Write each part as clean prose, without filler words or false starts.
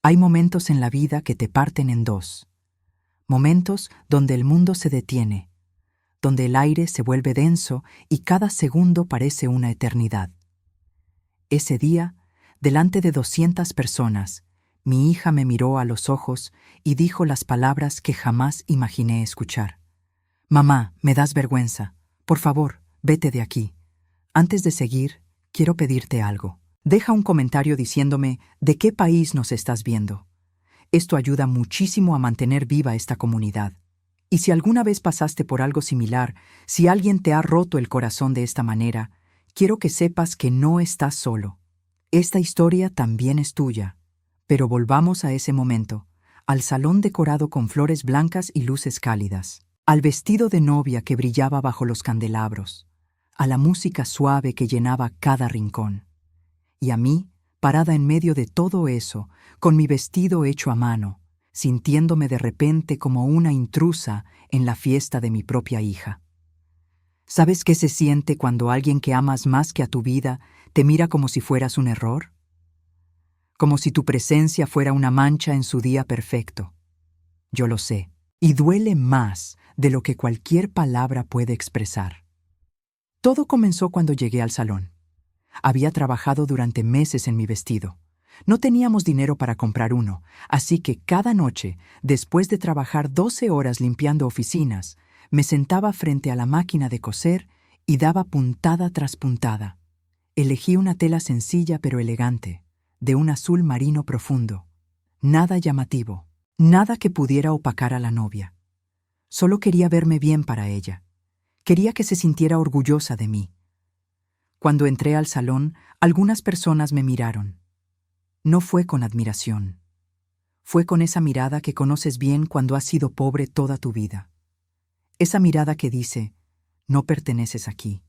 Hay momentos en la vida que te parten en dos. Momentos donde el mundo se detiene, donde el aire se vuelve denso y cada segundo parece una eternidad. Ese día, delante de 200 personas, mi hija me miró a los ojos y dijo las palabras que jamás imaginé escuchar. Mamá, me das vergüenza. Por favor, vete de aquí. Antes de seguir, quiero pedirte algo. Deja un comentario diciéndome de qué país nos estás viendo. Esto ayuda muchísimo a mantener viva esta comunidad. Y si alguna vez pasaste por algo similar, si alguien te ha roto el corazón de esta manera, quiero que sepas que no estás solo. Esta historia también es tuya. Pero volvamos a ese momento, al salón decorado con flores blancas y luces cálidas, al vestido de novia que brillaba bajo los candelabros, a la música suave que llenaba cada rincón. Y a mí, parada en medio de todo eso, con mi vestido hecho a mano, sintiéndome de repente como una intrusa en la fiesta de mi propia hija. ¿Sabes qué se siente cuando alguien que amas más que a tu vida te mira como si fueras un error? Como si tu presencia fuera una mancha en su día perfecto. Yo lo sé, y duele más de lo que cualquier palabra puede expresar. Todo comenzó cuando llegué al salón. Había trabajado durante meses en mi vestido. No teníamos dinero para comprar uno, así que cada noche, después de trabajar 12 horas limpiando oficinas, me sentaba frente a la máquina de coser y daba puntada tras puntada. Elegí una tela sencilla pero elegante, de un azul marino profundo. Nada llamativo, nada que pudiera opacar a la novia. Solo quería verme bien para ella. Quería que se sintiera orgullosa de mí. Cuando entré al salón, algunas personas me miraron. No fue con admiración. Fue con esa mirada que conoces bien cuando has sido pobre toda tu vida. Esa mirada que dice, no perteneces aquí.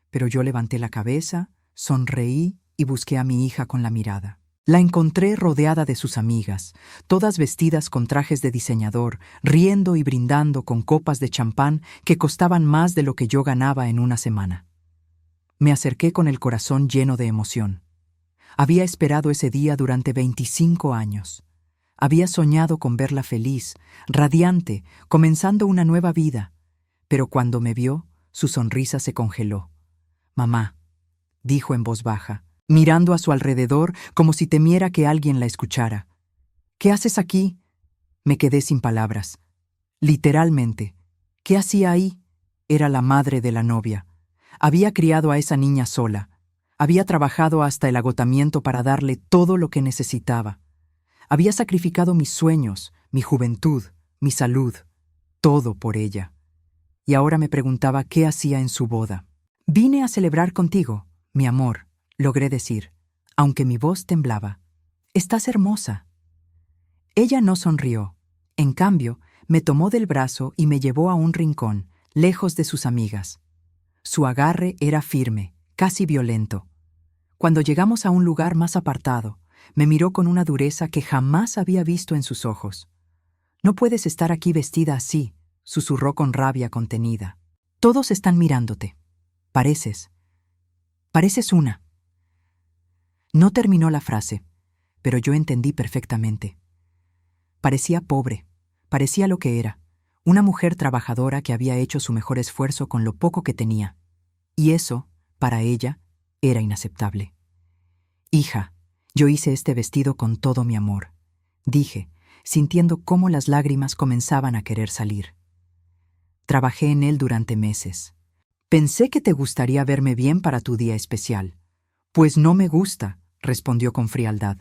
Pero yo levanté la cabeza, sonreí y busqué a mi hija con la mirada. La encontré rodeada de sus amigas, todas vestidas con trajes de diseñador, riendo y brindando con copas de champán que costaban más de lo que yo ganaba en una semana. Me acerqué con el corazón lleno de emoción. Había esperado ese día durante 25 años. Había soñado con verla feliz, radiante, comenzando una nueva vida. Pero cuando me vio, su sonrisa se congeló. «Mamá», dijo en voz baja, mirando a su alrededor como si temiera que alguien la escuchara. «¿Qué haces aquí?» Me quedé sin palabras. Literalmente. ¿Qué hacía ahí? Era la madre de la novia. Había criado a esa niña sola. Había trabajado hasta el agotamiento para darle todo lo que necesitaba. Había sacrificado mis sueños, mi juventud, mi salud, todo por ella. Y ahora me preguntaba qué hacía en su boda. «Vine a celebrar contigo, mi amor», logré decir, aunque mi voz temblaba. «Estás hermosa». Ella no sonrió. En cambio, me tomó del brazo y me llevó a un rincón, lejos de sus amigas. Su agarre era firme, casi violento. Cuando llegamos a un lugar más apartado, me miró con una dureza que jamás había visto en sus ojos. «No puedes estar aquí vestida así», susurró con rabia contenida. «Todos están mirándote. Pareces una». No terminó la frase, pero yo entendí perfectamente. Parecía pobre, parecía lo que era, una mujer trabajadora que había hecho su mejor esfuerzo con lo poco que tenía. Y eso, para ella, era inaceptable. «Hija, yo hice este vestido con todo mi amor», dije, sintiendo cómo las lágrimas comenzaban a querer salir. «Trabajé en él durante meses. Pensé que te gustaría verme bien para tu día especial». «Pues no me gusta», respondió con frialdad.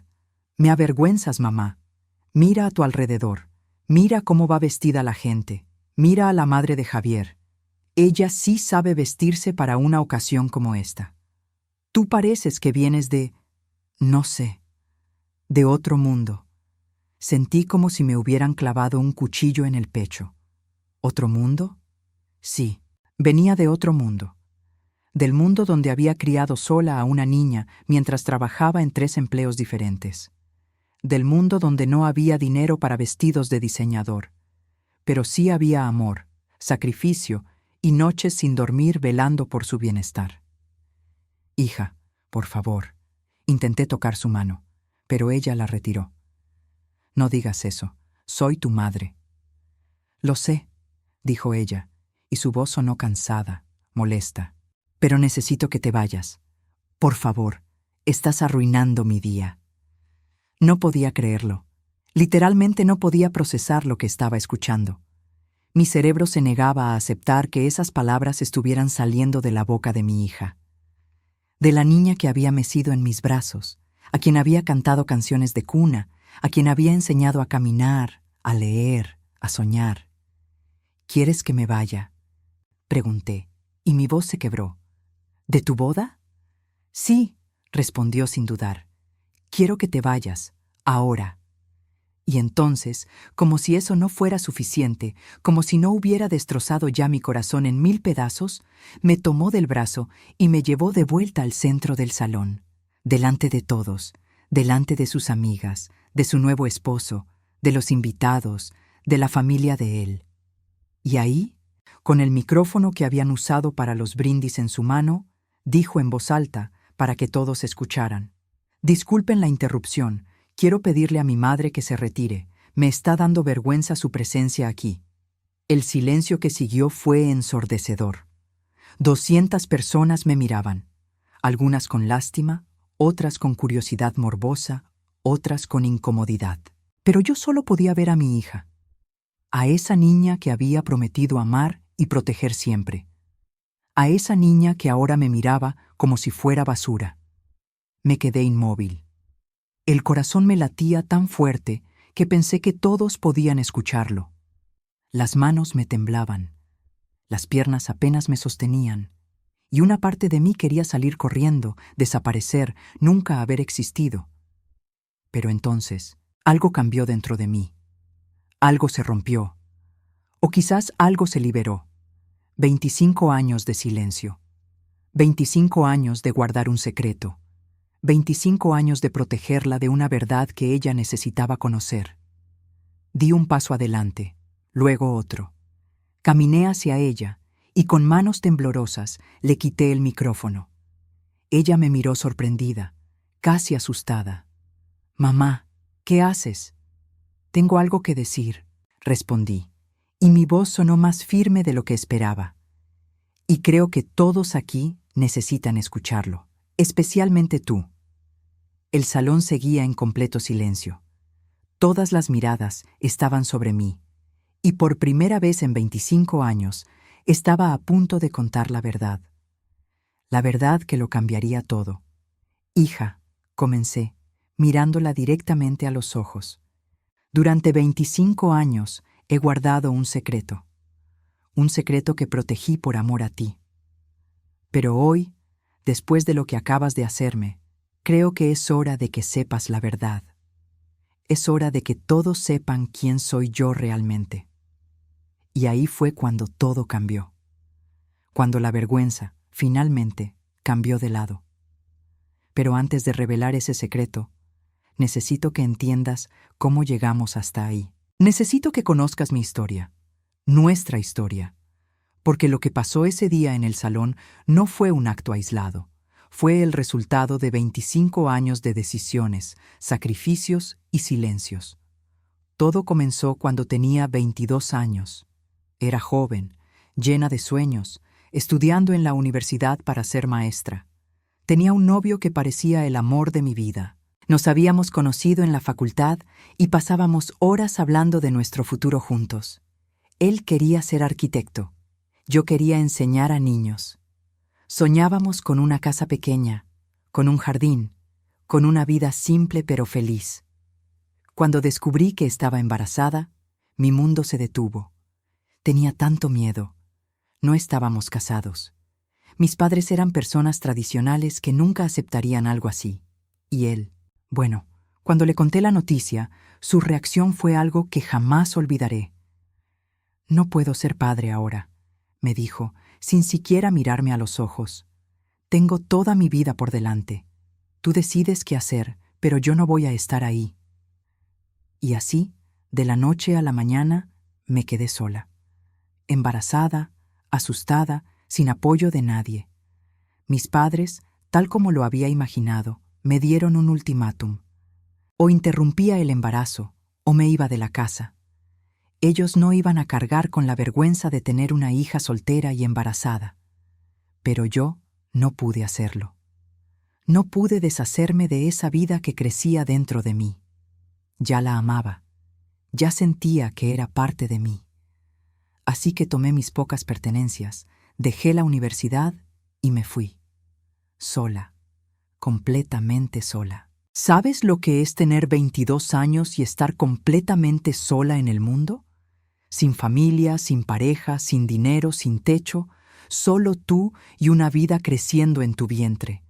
«Me avergüenzas, mamá. Mira a tu alrededor. Mira cómo va vestida la gente. Mira a la madre de Javier. Ella sí sabe vestirse para una ocasión como esta. Tú pareces que vienes de, no sé, de otro mundo». Sentí como si me hubieran clavado un cuchillo en el pecho. ¿Otro mundo? Sí, venía de otro mundo. Del mundo donde había criado sola a una niña mientras trabajaba en 3 empleos diferentes. Del mundo donde no había dinero para vestidos de diseñador. Pero sí había amor, sacrificio y noches sin dormir velando por su bienestar. «Hija, por favor», intenté tocar su mano, pero ella la retiró. No digas eso. Soy tu madre. Lo sé, dijo ella, y su voz sonó cansada, molesta. Pero necesito que te vayas. Por favor, estás arruinando mi día. No podía creerlo. Literalmente no podía procesar lo que estaba escuchando. Mi cerebro se negaba a aceptar que esas palabras estuvieran saliendo de la boca de mi hija. De la niña que había mecido en mis brazos, a quien había cantado canciones de cuna, a quien había enseñado a caminar, a leer, a soñar. ¿Quieres que me vaya?, pregunté, y mi voz se quebró. ¿De tu boda? Sí, respondió sin dudar. Quiero que te vayas, ahora. Y entonces, como si eso no fuera suficiente, como si no hubiera destrozado ya mi corazón en 1000 pedazos, me tomó del brazo y me llevó de vuelta al centro del salón, delante de todos, delante de sus amigas, de su nuevo esposo, de los invitados, de la familia de él. Y ahí, con el micrófono que habían usado para los brindis en su mano, dijo en voz alta, para que todos escucharan: «Disculpen la interrupción. Quiero pedirle a mi madre que se retire. Me está dando vergüenza su presencia aquí». El silencio que siguió fue ensordecedor. 200 personas me miraban, algunas con lástima, otras con curiosidad morbosa, otras con incomodidad. Pero yo solo podía ver a mi hija, a esa niña que había prometido amar y proteger siempre, a esa niña que ahora me miraba como si fuera basura. Me quedé inmóvil. El corazón me latía tan fuerte que pensé que todos podían escucharlo. Las manos me temblaban, las piernas apenas me sostenían, y una parte de mí quería salir corriendo, desaparecer, nunca haber existido. Pero entonces, algo cambió dentro de mí. Algo se rompió. O quizás algo se liberó. 25 años de silencio. 25 años de guardar un secreto. 25 años de protegerla de una verdad que ella necesitaba conocer. Di un paso adelante, luego otro. Caminé hacia ella y con manos temblorosas le quité el micrófono. Ella me miró sorprendida, casi asustada. «Mamá, ¿qué haces?» «Tengo algo que decir», respondí, y mi voz sonó más firme de lo que esperaba. «Y creo que todos aquí necesitan escucharlo, especialmente tú». El salón seguía en completo silencio. Todas las miradas estaban sobre mí, y por primera vez en 25 años estaba a punto de contar la verdad que lo cambiaría todo. «Hija», comencé, mirándola directamente a los ojos, «durante 25 años he guardado un secreto que protegí por amor a ti. Pero hoy, después de lo que acabas de hacerme, creo que es hora de que sepas la verdad. Es hora de que todos sepan quién soy yo realmente». Y ahí fue cuando todo cambió. Cuando la vergüenza, finalmente, cambió de lado. Pero antes de revelar ese secreto, necesito que entiendas cómo llegamos hasta ahí. Necesito que conozcas mi historia, nuestra historia, porque lo que pasó ese día en el salón no fue un acto aislado. Fue el resultado de 25 años de decisiones, sacrificios y silencios. Todo comenzó cuando tenía 22 años. Era joven, llena de sueños, estudiando en la universidad para ser maestra. Tenía un novio que parecía el amor de mi vida. Nos habíamos conocido en la facultad y pasábamos horas hablando de nuestro futuro juntos. Él quería ser arquitecto. Yo quería enseñar a niños. Soñábamos con una casa pequeña, con un jardín, con una vida simple pero feliz. Cuando descubrí que estaba embarazada, mi mundo se detuvo. Tenía tanto miedo. No estábamos casados. Mis padres eran personas tradicionales que nunca aceptarían algo así. Y él, bueno, cuando le conté la noticia, su reacción fue algo que jamás olvidaré. «No puedo ser padre ahora», me dijo, sin siquiera mirarme a los ojos. «Tengo toda mi vida por delante. Tú decides qué hacer, pero yo no voy a estar ahí». Y así, de la noche a la mañana, me quedé sola. Embarazada, asustada, sin apoyo de nadie. Mis padres, tal como lo había imaginado, me dieron un ultimátum. O interrumpía el embarazo, o me iba de la casa. Ellos no iban a cargar con la vergüenza de tener una hija soltera y embarazada. Pero yo no pude hacerlo. No pude deshacerme de esa vida que crecía dentro de mí. Ya la amaba. Ya sentía que era parte de mí. Así que tomé mis pocas pertenencias, dejé la universidad y me fui. Sola, completamente sola. ¿Sabes lo que es tener 22 años y estar completamente sola en el mundo? Sin familia, sin pareja, sin dinero, sin techo, solo tú y una vida creciendo en tu vientre.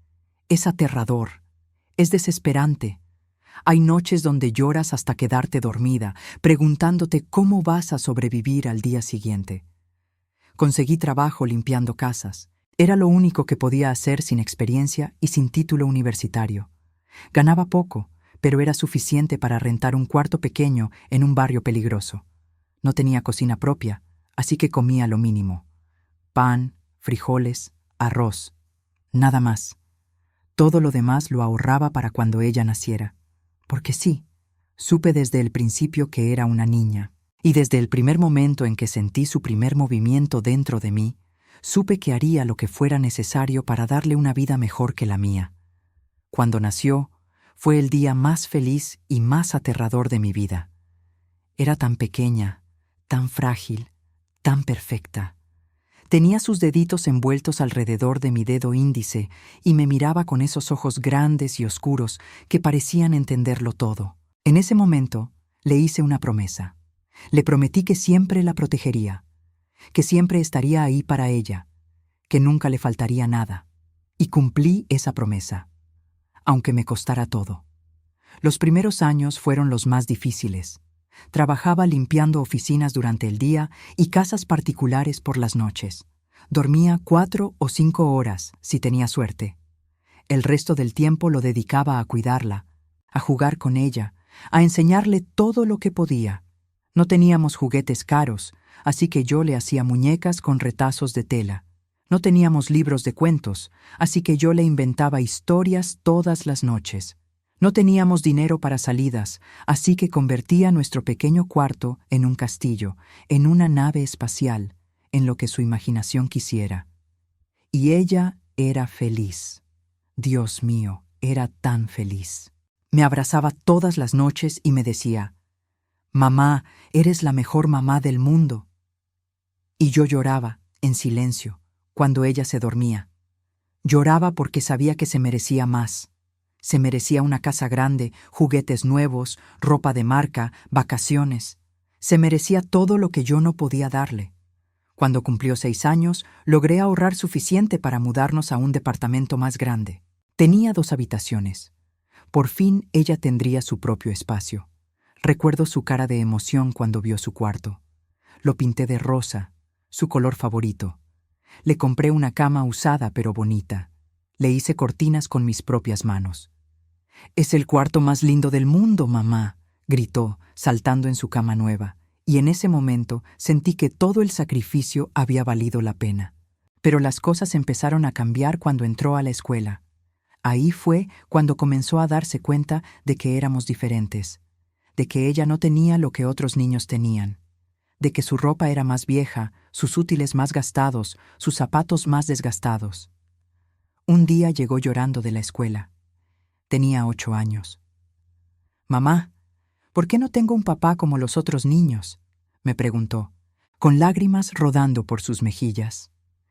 Es aterrador, es desesperante. Hay noches donde lloras hasta quedarte dormida, preguntándote cómo vas a sobrevivir al día siguiente. Conseguí trabajo limpiando casas. Era lo único que podía hacer sin experiencia y sin título universitario. Ganaba poco, pero era suficiente para rentar un cuarto pequeño en un barrio peligroso. No tenía cocina propia, así que comía lo mínimo. Pan, frijoles, arroz. Nada más. Todo lo demás lo ahorraba para cuando ella naciera. Porque sí, supe desde el principio que era una niña. Y desde el primer momento en que sentí su primer movimiento dentro de mí, supe que haría lo que fuera necesario para darle una vida mejor que la mía. Cuando nació, fue el día más feliz y más aterrador de mi vida. Era tan pequeña, tan frágil, tan perfecta. Tenía sus deditos envueltos alrededor de mi dedo índice y me miraba con esos ojos grandes y oscuros que parecían entenderlo todo. En ese momento, le hice una promesa. Le prometí que siempre la protegería, que siempre estaría ahí para ella, que nunca le faltaría nada. Y cumplí esa promesa, aunque me costara todo. Los primeros años fueron los más difíciles. Trabajaba limpiando oficinas durante el día y casas particulares por las noches. Dormía 4 o 5 horas, si tenía suerte. El resto del tiempo lo dedicaba a cuidarla, a jugar con ella, a enseñarle todo lo que podía. No teníamos juguetes caros, así que yo le hacía muñecas con retazos de tela. No teníamos libros de cuentos, así que yo le inventaba historias todas las noches. No teníamos dinero para salidas, así que convertía nuestro pequeño cuarto en un castillo, en una nave espacial, en lo que su imaginación quisiera. Y ella era feliz. Dios mío, era tan feliz. Me abrazaba todas las noches y me decía: «Mamá, eres la mejor mamá del mundo». Y yo lloraba, en silencio, cuando ella se dormía. Lloraba porque sabía que se merecía más. Se merecía una casa grande, juguetes nuevos, ropa de marca, vacaciones. Se merecía todo lo que yo no podía darle. Cuando cumplió 6 años, logré ahorrar suficiente para mudarnos a un departamento más grande. Tenía 2 habitaciones. Por fin ella tendría su propio espacio. Recuerdo su cara de emoción cuando vio su cuarto. Lo pinté de rosa, su color favorito. Le compré una cama usada pero bonita. Le hice cortinas con mis propias manos. «Es el cuarto más lindo del mundo, mamá», gritó, saltando en su cama nueva, y en ese momento sentí que todo el sacrificio había valido la pena. Pero las cosas empezaron a cambiar cuando entró a la escuela. Ahí fue cuando comenzó a darse cuenta de que éramos diferentes, de que ella no tenía lo que otros niños tenían, de que su ropa era más vieja, sus útiles más gastados, sus zapatos más desgastados. Un día llegó llorando de la escuela. Tenía 8 años. «Mamá, ¿por qué no tengo un papá como los otros niños?», me preguntó, con lágrimas rodando por sus mejillas.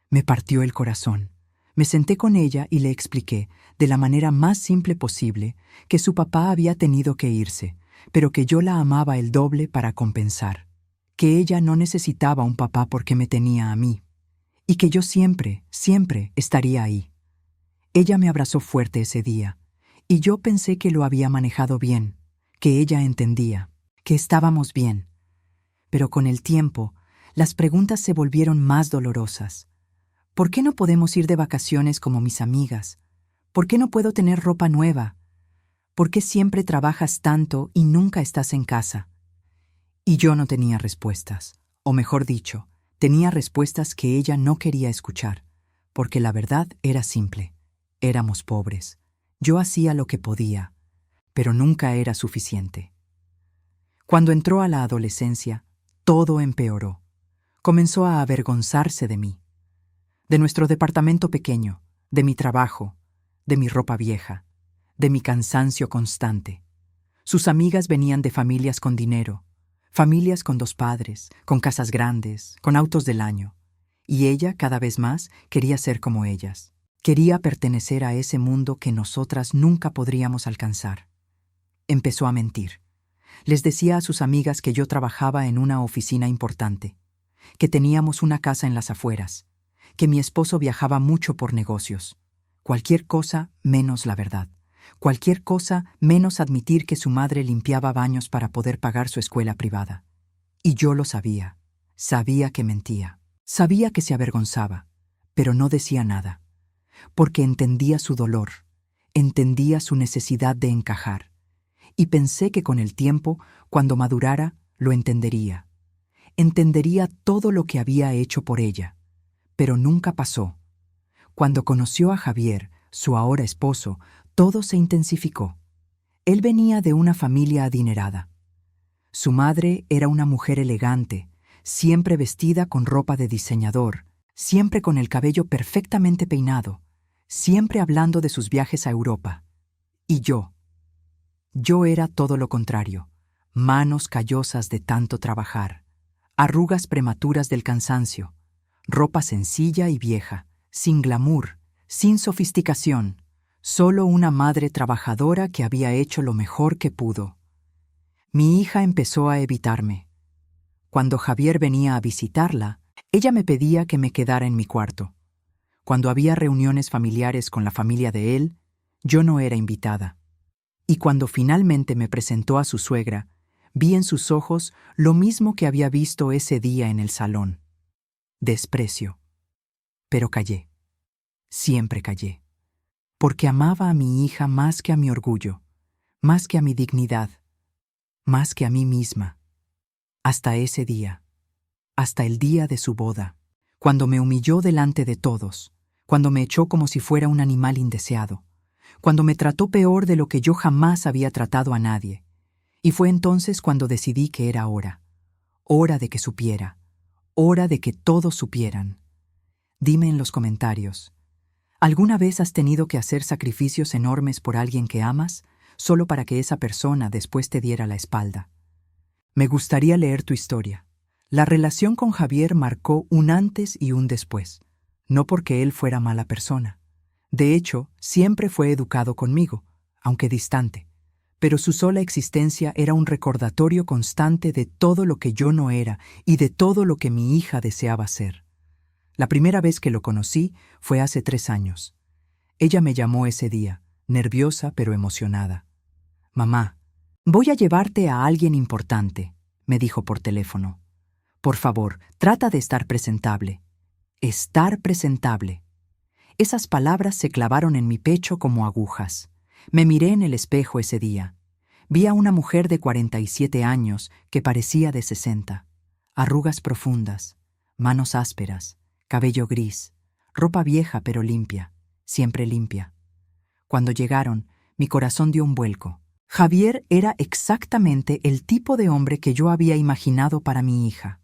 Me partió el corazón. Me senté con ella y le expliqué, de la manera más simple posible, que su papá había tenido que irse, pero que yo la amaba el doble para compensar, que ella no necesitaba un papá porque me tenía a mí, y que yo siempre, siempre estaría ahí. Ella me abrazó fuerte ese día, y yo pensé que lo había manejado bien, que ella entendía, que estábamos bien. Pero con el tiempo, las preguntas se volvieron más dolorosas. ¿Por qué no podemos ir de vacaciones como mis amigas? ¿Por qué no puedo tener ropa nueva? ¿Por qué siempre trabajas tanto y nunca estás en casa? Y yo no tenía respuestas, o mejor dicho, tenía respuestas que ella no quería escuchar, porque la verdad era simple. Éramos pobres. Yo hacía lo que podía, pero nunca era suficiente. Cuando entró a la adolescencia, todo empeoró. Comenzó a avergonzarse de mí, de nuestro departamento pequeño, de mi trabajo, de mi ropa vieja, de mi cansancio constante. Sus amigas venían de familias con dinero, familias con 2 padres, con casas grandes, con autos del año. Y ella, cada vez más, quería ser como ellas. Quería pertenecer a ese mundo que nosotras nunca podríamos alcanzar. Empezó a mentir. Les decía a sus amigas que yo trabajaba en una oficina importante, que teníamos una casa en las afueras, que mi esposo viajaba mucho por negocios. Cualquier cosa menos la verdad. Cualquier cosa menos admitir que su madre limpiaba baños para poder pagar su escuela privada. Y yo lo sabía. Sabía que mentía. Sabía que se avergonzaba, pero no decía nada, porque entendía su dolor, entendía su necesidad de encajar. Y pensé que con el tiempo, cuando madurara, lo entendería. Entendería todo lo que había hecho por ella. Pero nunca pasó. Cuando conoció a Javier, su ahora esposo, todo se intensificó. Él venía de una familia adinerada. Su madre era una mujer elegante, siempre vestida con ropa de diseñador, siempre con el cabello perfectamente peinado, siempre hablando de sus viajes a Europa. Y yo era todo lo contrario, manos callosas de tanto trabajar, arrugas prematuras del cansancio, ropa sencilla y vieja, sin glamour, sin sofisticación, solo una madre trabajadora que había hecho lo mejor que pudo. Mi hija empezó a evitarme. Cuando Javier venía a visitarla, ella me pedía que me quedara en mi cuarto. Cuando había reuniones familiares con la familia de él, yo no era invitada. Y cuando finalmente me presentó a su suegra, vi en sus ojos lo mismo que había visto ese día en el salón. Desprecio. Pero callé. Siempre callé. Porque amaba a mi hija más que a mi orgullo, más que a mi dignidad, más que a mí misma. Hasta ese día, hasta el día de su boda, cuando me humilló delante de todos, cuando me echó como si fuera un animal indeseado, cuando me trató peor de lo que yo jamás había tratado a nadie. Y fue entonces cuando decidí que era hora de que supiera, hora de que todos supieran. Dime en los comentarios, ¿alguna vez has tenido que hacer sacrificios enormes por alguien que amas, solo para que esa persona después te diera la espalda? Me gustaría leer tu historia. La relación con Javier marcó un antes y un después, no porque él fuera mala persona. De hecho, siempre fue educado conmigo, aunque distante, pero su sola existencia era un recordatorio constante de todo lo que yo no era y de todo lo que mi hija deseaba ser. La primera vez que lo conocí fue hace 3 años. Ella me llamó ese día, nerviosa pero emocionada. «Mamá, voy a llevarte a alguien importante», me dijo por teléfono. «Por favor, trata de estar presentable». Estar presentable. Esas palabras se clavaron en mi pecho como agujas. Me miré en el espejo ese día. Vi a una mujer de 47 años que parecía de 60. Arrugas profundas, manos ásperas, cabello gris, ropa vieja pero limpia, siempre limpia. Cuando llegaron, mi corazón dio un vuelco. Javier era exactamente el tipo de hombre que yo había imaginado para mi hija.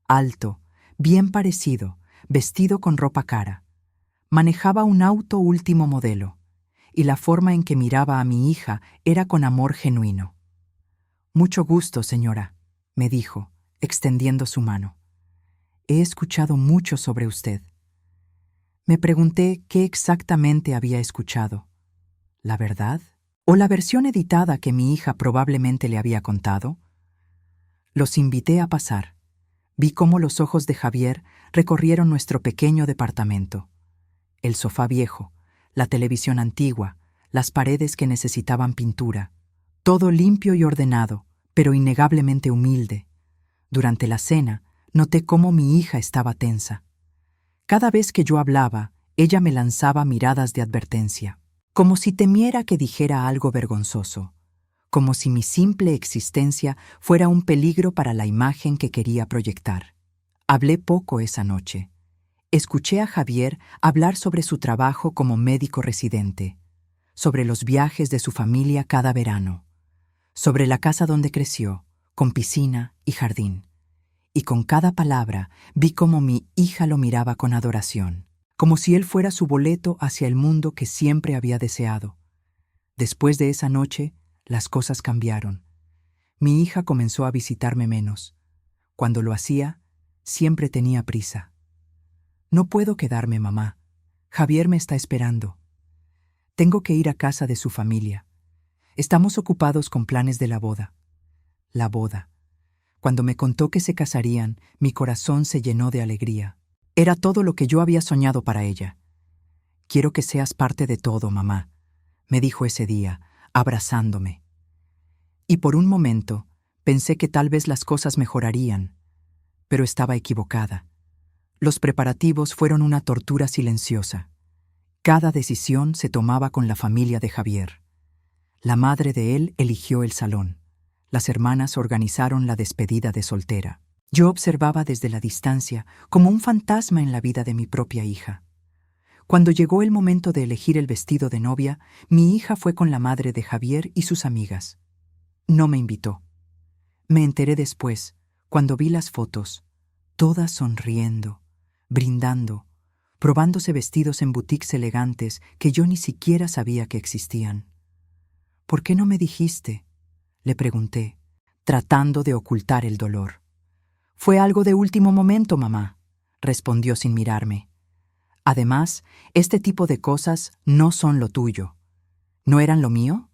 Alto, bien parecido, vestido con ropa cara. Manejaba un auto último modelo, y la forma en que miraba a mi hija era con amor genuino. «Mucho gusto, señora», me dijo, extendiendo su mano. «He escuchado mucho sobre usted». Me pregunté qué exactamente había escuchado. ¿La verdad? ¿O la versión editada que mi hija probablemente le había contado? Los invité a pasar. Vi cómo los ojos de Javier recorrieron nuestro pequeño departamento. El sofá viejo, la televisión antigua, las paredes que necesitaban pintura. Todo limpio y ordenado, pero innegablemente humilde. Durante la cena, noté cómo mi hija estaba tensa. Cada vez que yo hablaba, ella me lanzaba miradas de advertencia, como si temiera que dijera algo vergonzoso, como si mi simple existencia fuera un peligro para la imagen que quería proyectar. Hablé poco esa noche. Escuché a Javier hablar sobre su trabajo como médico residente, sobre los viajes de su familia cada verano, sobre la casa donde creció, con piscina y jardín. Y con cada palabra vi cómo mi hija lo miraba con adoración, como si él fuera su boleto hacia el mundo que siempre había deseado. Después de esa noche, las cosas cambiaron. Mi hija comenzó a visitarme menos. Cuando lo hacía, siempre tenía prisa. No puedo quedarme, mamá. Javier me está esperando. Tengo que ir a casa de su familia. Estamos ocupados con planes de la boda. La boda. Cuando me contó que se casarían, mi corazón se llenó de alegría. Era todo lo que yo había soñado para ella. Quiero que seas parte de todo, mamá, me dijo ese día, abrazándome. Y por un momento pensé que tal vez las cosas mejorarían, pero estaba equivocada. Los preparativos fueron una tortura silenciosa. Cada decisión se tomaba con la familia de Javier. La madre de él eligió el salón. Las hermanas organizaron la despedida de soltera. Yo observaba desde la distancia como un fantasma en la vida de mi propia hija. Cuando llegó el momento de elegir el vestido de novia, mi hija fue con la madre de Javier y sus amigas. No me invitó. Me enteré después, cuando vi las fotos, todas sonriendo, brindando, probándose vestidos en boutiques elegantes que yo ni siquiera sabía que existían. ¿Por qué no me dijiste?, le pregunté, tratando de ocultar el dolor. Fue algo de último momento, mamá, respondió sin mirarme. Además, este tipo de cosas no son lo tuyo. ¿No eran lo mío?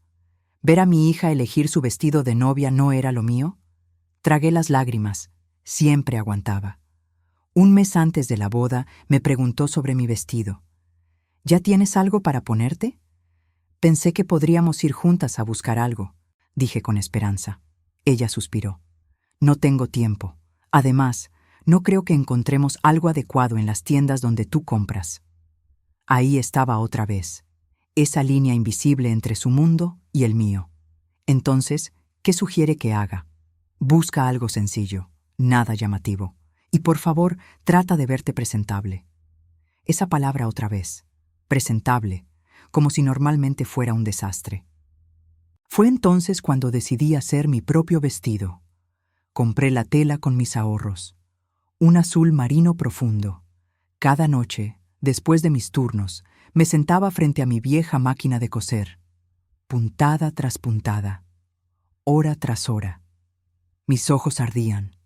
¿Ver a mi hija elegir su vestido de novia no era lo mío? Tragué las lágrimas. Siempre aguantaba. Un mes antes de la boda me preguntó sobre mi vestido. ¿Ya tienes algo para ponerte? Pensé que podríamos ir juntas a buscar algo, dije con esperanza. Ella suspiró. No tengo tiempo. Además, no creo que encontremos algo adecuado en las tiendas donde tú compras. Ahí estaba otra vez, esa línea invisible entre su mundo y el mío. Entonces, ¿qué sugiere que haga? Busca algo sencillo, nada llamativo. Y por favor, trata de verte presentable. Esa palabra otra vez, presentable, como si normalmente fuera un desastre. Fue entonces cuando decidí hacer mi propio vestido. Compré la tela con mis ahorros, un azul marino profundo. Cada noche, después de mis turnos, me sentaba frente a mi vieja máquina de coser, puntada tras puntada, hora tras hora. Mis ojos ardían,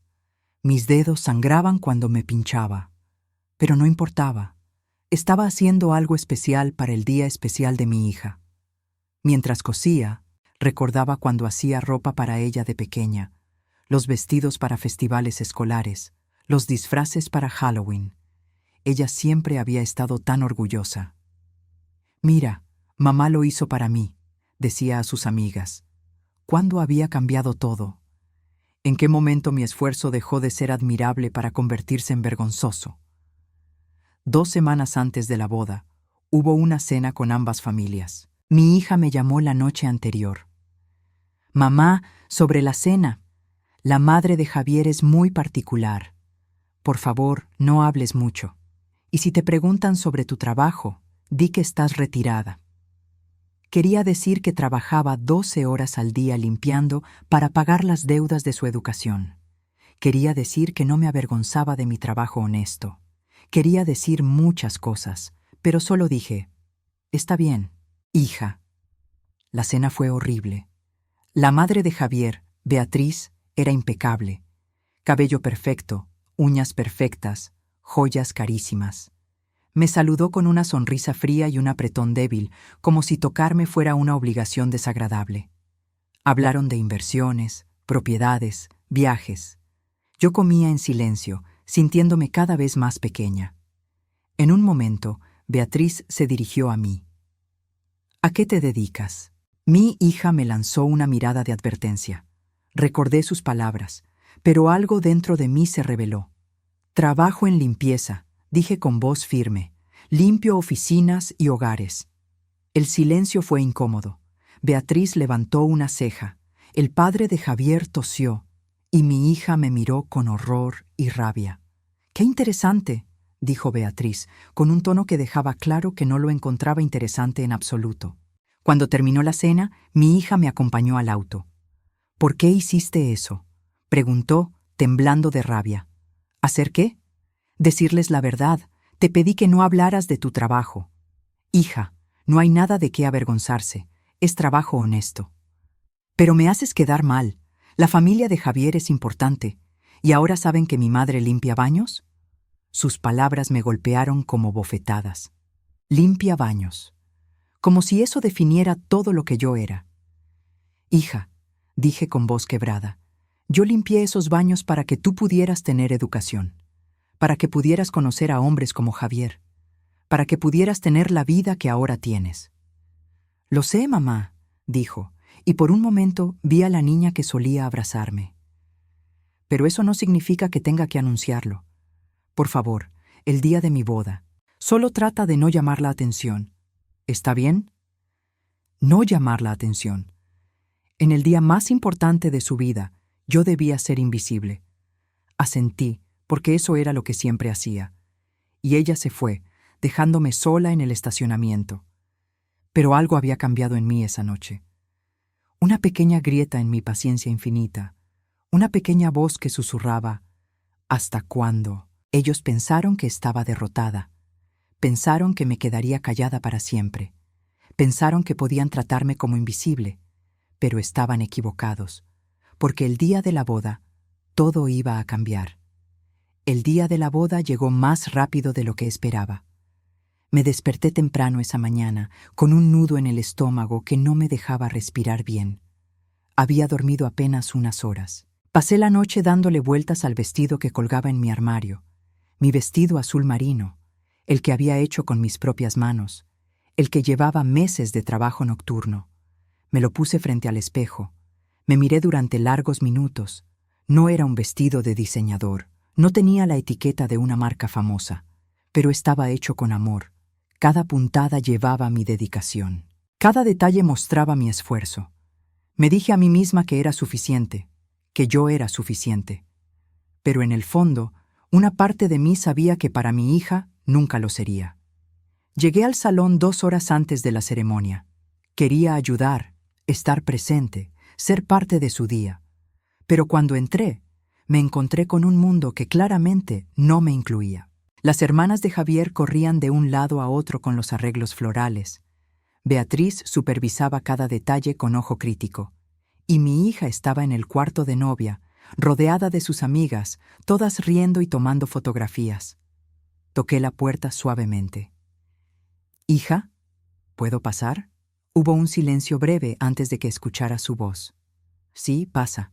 mis dedos sangraban cuando me pinchaba, pero no importaba. Estaba haciendo algo especial para el día especial de mi hija. Mientras cosía, recordaba cuando hacía ropa para ella de pequeña, los vestidos para festivales escolares, los disfraces para Halloween. Ella siempre había estado tan orgullosa. Mira, mamá lo hizo para mí, decía a sus amigas. ¿Cuándo había cambiado todo? ¿En qué momento mi esfuerzo dejó de ser admirable para convertirse en vergonzoso? 2 semanas antes de la boda, hubo una cena con ambas familias. Mi hija me llamó la noche anterior. Mamá, sobre la cena. La madre de Javier es muy particular. Por favor, no hables mucho. Y si te preguntan sobre tu trabajo, di que estás retirada. Quería decir que trabajaba 12 horas al día limpiando para pagar las deudas de su educación. Quería decir que no me avergonzaba de mi trabajo honesto. Quería decir muchas cosas, pero solo dije, está bien, hija. La cena fue horrible. La madre de Javier, Beatriz, era impecable. Cabello perfecto, uñas perfectas, joyas carísimas. Me saludó con una sonrisa fría y un apretón débil, como si tocarme fuera una obligación desagradable. Hablaron de inversiones, propiedades, viajes. Yo comía en silencio, sintiéndome cada vez más pequeña. En un momento, Beatriz se dirigió a mí. ¿A qué te dedicas? Mi hija me lanzó una mirada de advertencia. Recordé sus palabras, pero algo dentro de mí se rebeló. Trabajo en limpieza, dije con voz firme. Limpio oficinas y hogares. El silencio fue incómodo. Beatriz levantó una ceja. El padre de Javier tosió, y mi hija me miró con horror y rabia. «¡Qué interesante!», dijo Beatriz, con un tono que dejaba claro que no lo encontraba interesante en absoluto. Cuando terminó la cena, mi hija me acompañó al auto. «¿Por qué hiciste eso? Preguntó, temblando de rabia. ¿Hacer qué? Decirles la verdad. Te pedí que no hablaras de tu trabajo. Hija, no hay nada de qué avergonzarse. Es trabajo honesto. Pero me haces quedar mal. La familia de Javier es importante. ¿Y ahora saben que mi madre limpia baños? Sus palabras me golpearon como bofetadas. Limpia baños. Como si eso definiera todo lo que yo era. Hija, dije con voz quebrada, yo limpié esos baños para que tú pudieras tener educación, para que pudieras conocer a hombres como Javier, para que pudieras tener la vida que ahora tienes. Lo sé, mamá, dijo, y por un momento vi a la niña que solía abrazarme. Pero eso no significa que tenga que anunciarlo. Por favor, el día de mi boda, solo trata de no llamar la atención. ¿Está bien? No llamar la atención. En el día más importante de su vida, yo debía ser invisible. Asentí, porque eso era lo que siempre hacía. Y ella se fue, dejándome sola en el estacionamiento. Pero algo había cambiado en mí esa noche. Una pequeña grieta en mi paciencia infinita, una pequeña voz que susurraba, ¿hasta cuándo? Ellos pensaron que estaba derrotada. Pensaron que me quedaría callada para siempre. Pensaron que podían tratarme como invisible, pero estaban equivocados, porque el día de la boda, todo iba a cambiar. El día de la boda llegó más rápido de lo que esperaba. Me desperté temprano esa mañana, con un nudo en el estómago que no me dejaba respirar bien. Había dormido apenas unas horas. Pasé la noche dándole vueltas al vestido que colgaba en mi armario, mi vestido azul marino, el que había hecho con mis propias manos, el que llevaba meses de trabajo nocturno. Me lo puse frente al espejo. Me miré durante largos minutos. No era un vestido de diseñador. No tenía la etiqueta de una marca famosa, pero estaba hecho con amor. Cada puntada llevaba mi dedicación. Cada detalle mostraba mi esfuerzo. Me dije a mí misma que era suficiente, que yo era suficiente. Pero en el fondo, una parte de mí sabía que para mi hija nunca lo sería. Llegué al salón 2 horas antes de la ceremonia. Quería ayudar, estar presente, ser parte de su día. Pero cuando entré, me encontré con un mundo que claramente no me incluía. Las hermanas de Javier corrían de un lado a otro con los arreglos florales. Beatriz supervisaba cada detalle con ojo crítico. Y mi hija estaba en el cuarto de novia, rodeada de sus amigas, todas riendo y tomando fotografías. Toqué la puerta suavemente. «Hija, ¿puedo pasar?» Hubo un silencio breve antes de que escuchara su voz. «Sí, pasa».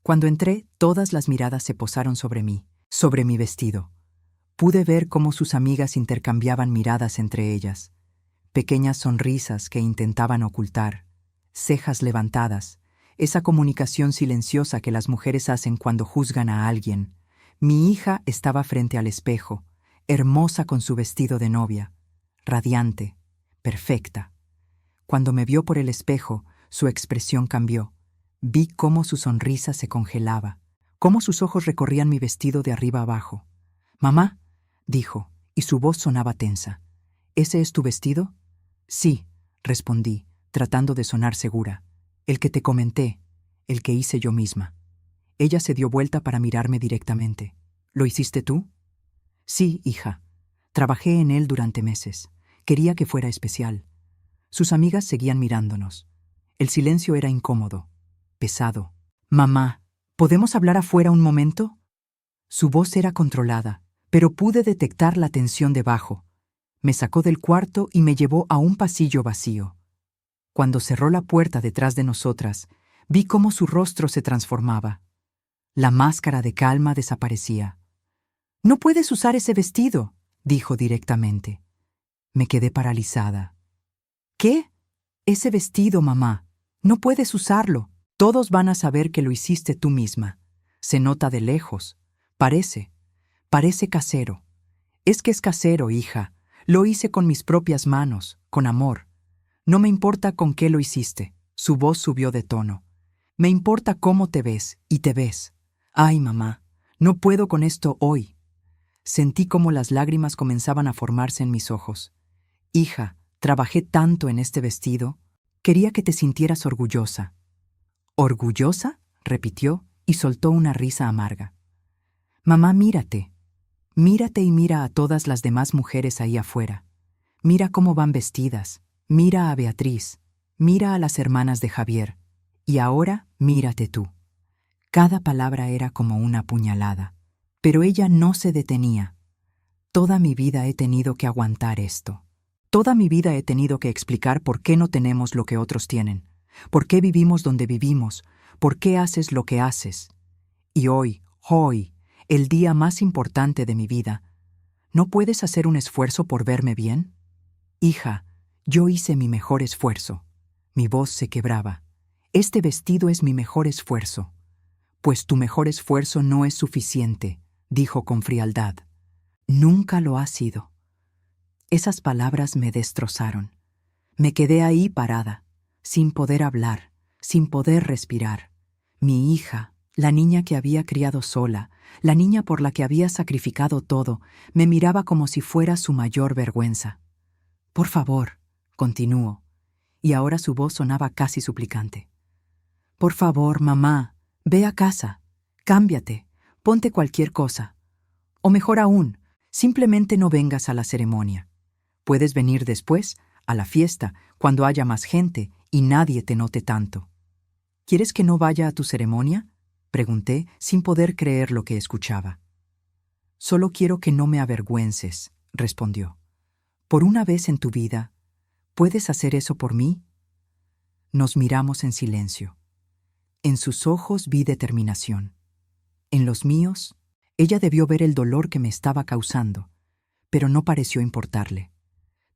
Cuando entré, todas las miradas se posaron sobre mí, sobre mi vestido. Pude ver cómo sus amigas intercambiaban miradas entre ellas, pequeñas sonrisas que intentaban ocultar, cejas levantadas, esa comunicación silenciosa que las mujeres hacen cuando juzgan a alguien. Mi hija estaba frente al espejo, hermosa con su vestido de novia, radiante, perfecta. Cuando me vio por el espejo, su expresión cambió. Vi cómo su sonrisa se congelaba, cómo sus ojos recorrían mi vestido de arriba abajo. «Mamá», dijo, y su voz sonaba tensa. «¿Ese es tu vestido?» «Sí», respondí, tratando de sonar segura. «El que te comenté, el que hice yo misma». Ella se dio vuelta para mirarme directamente. «¿Lo hiciste tú?» «Sí, hija. Trabajé en él durante meses. Quería que fuera especial». Sus amigas seguían mirándonos. El silencio era incómodo, pesado. «Mamá, ¿podemos hablar afuera un momento?» Su voz era controlada, pero pude detectar la tensión debajo. Me sacó del cuarto y me llevó a un pasillo vacío. Cuando cerró la puerta detrás de nosotras, vi cómo su rostro se transformaba. La máscara de calma desaparecía. «No puedes usar ese vestido», dijo directamente. Me quedé paralizada. «¿Qué? Ese vestido, mamá. No puedes usarlo. Todos van a saber que lo hiciste tú misma. Se nota de lejos. Parece casero». «Es que es casero, hija. Lo hice con mis propias manos, con amor. No me importa con qué lo hiciste». Su voz subió de tono. «Me importa cómo te ves, y te ves. Ay, mamá, no puedo con esto hoy». Sentí cómo las lágrimas comenzaban a formarse en mis ojos. «Hija, trabajé tanto en este vestido. Quería que te sintieras orgullosa». «¿Orgullosa?», repitió, y soltó una risa amarga. Mamá, mírate. Mírate y mira a todas las demás mujeres ahí afuera. Mira cómo van vestidas. Mira a Beatriz. Mira a las hermanas de Javier. Y ahora mírate tú. Cada palabra era como una puñalada. Pero ella no se detenía. Toda mi vida he tenido que aguantar esto. Toda mi vida he tenido que explicar por qué no tenemos lo que otros tienen, por qué vivimos donde vivimos, por qué haces lo que haces. Y hoy, el día más importante de mi vida, ¿no puedes hacer un esfuerzo por verme bien? Hija, yo hice mi mejor esfuerzo. Mi voz se quebraba. Este vestido es mi mejor esfuerzo. Pues tu mejor esfuerzo no es suficiente, dijo con frialdad. Nunca lo ha sido. Esas palabras me destrozaron. Me quedé ahí parada, sin poder hablar, sin poder respirar. Mi hija, la niña que había criado sola, la niña por la que había sacrificado todo, me miraba como si fuera su mayor vergüenza. Por favor, continuó, y ahora su voz sonaba casi suplicante. Por favor, mamá, ve a casa, cámbiate, ponte cualquier cosa. O mejor aún, simplemente no vengas a la ceremonia. Puedes venir después, a la fiesta, cuando haya más gente y nadie te note tanto. ¿Quieres que no vaya a tu ceremonia?, pregunté, sin poder creer lo que escuchaba. Solo quiero que no me avergüences, respondió. Por una vez en tu vida, ¿puedes hacer eso por mí? Nos miramos en silencio. En sus ojos vi determinación. En los míos, ella debió ver el dolor que me estaba causando, pero no pareció importarle.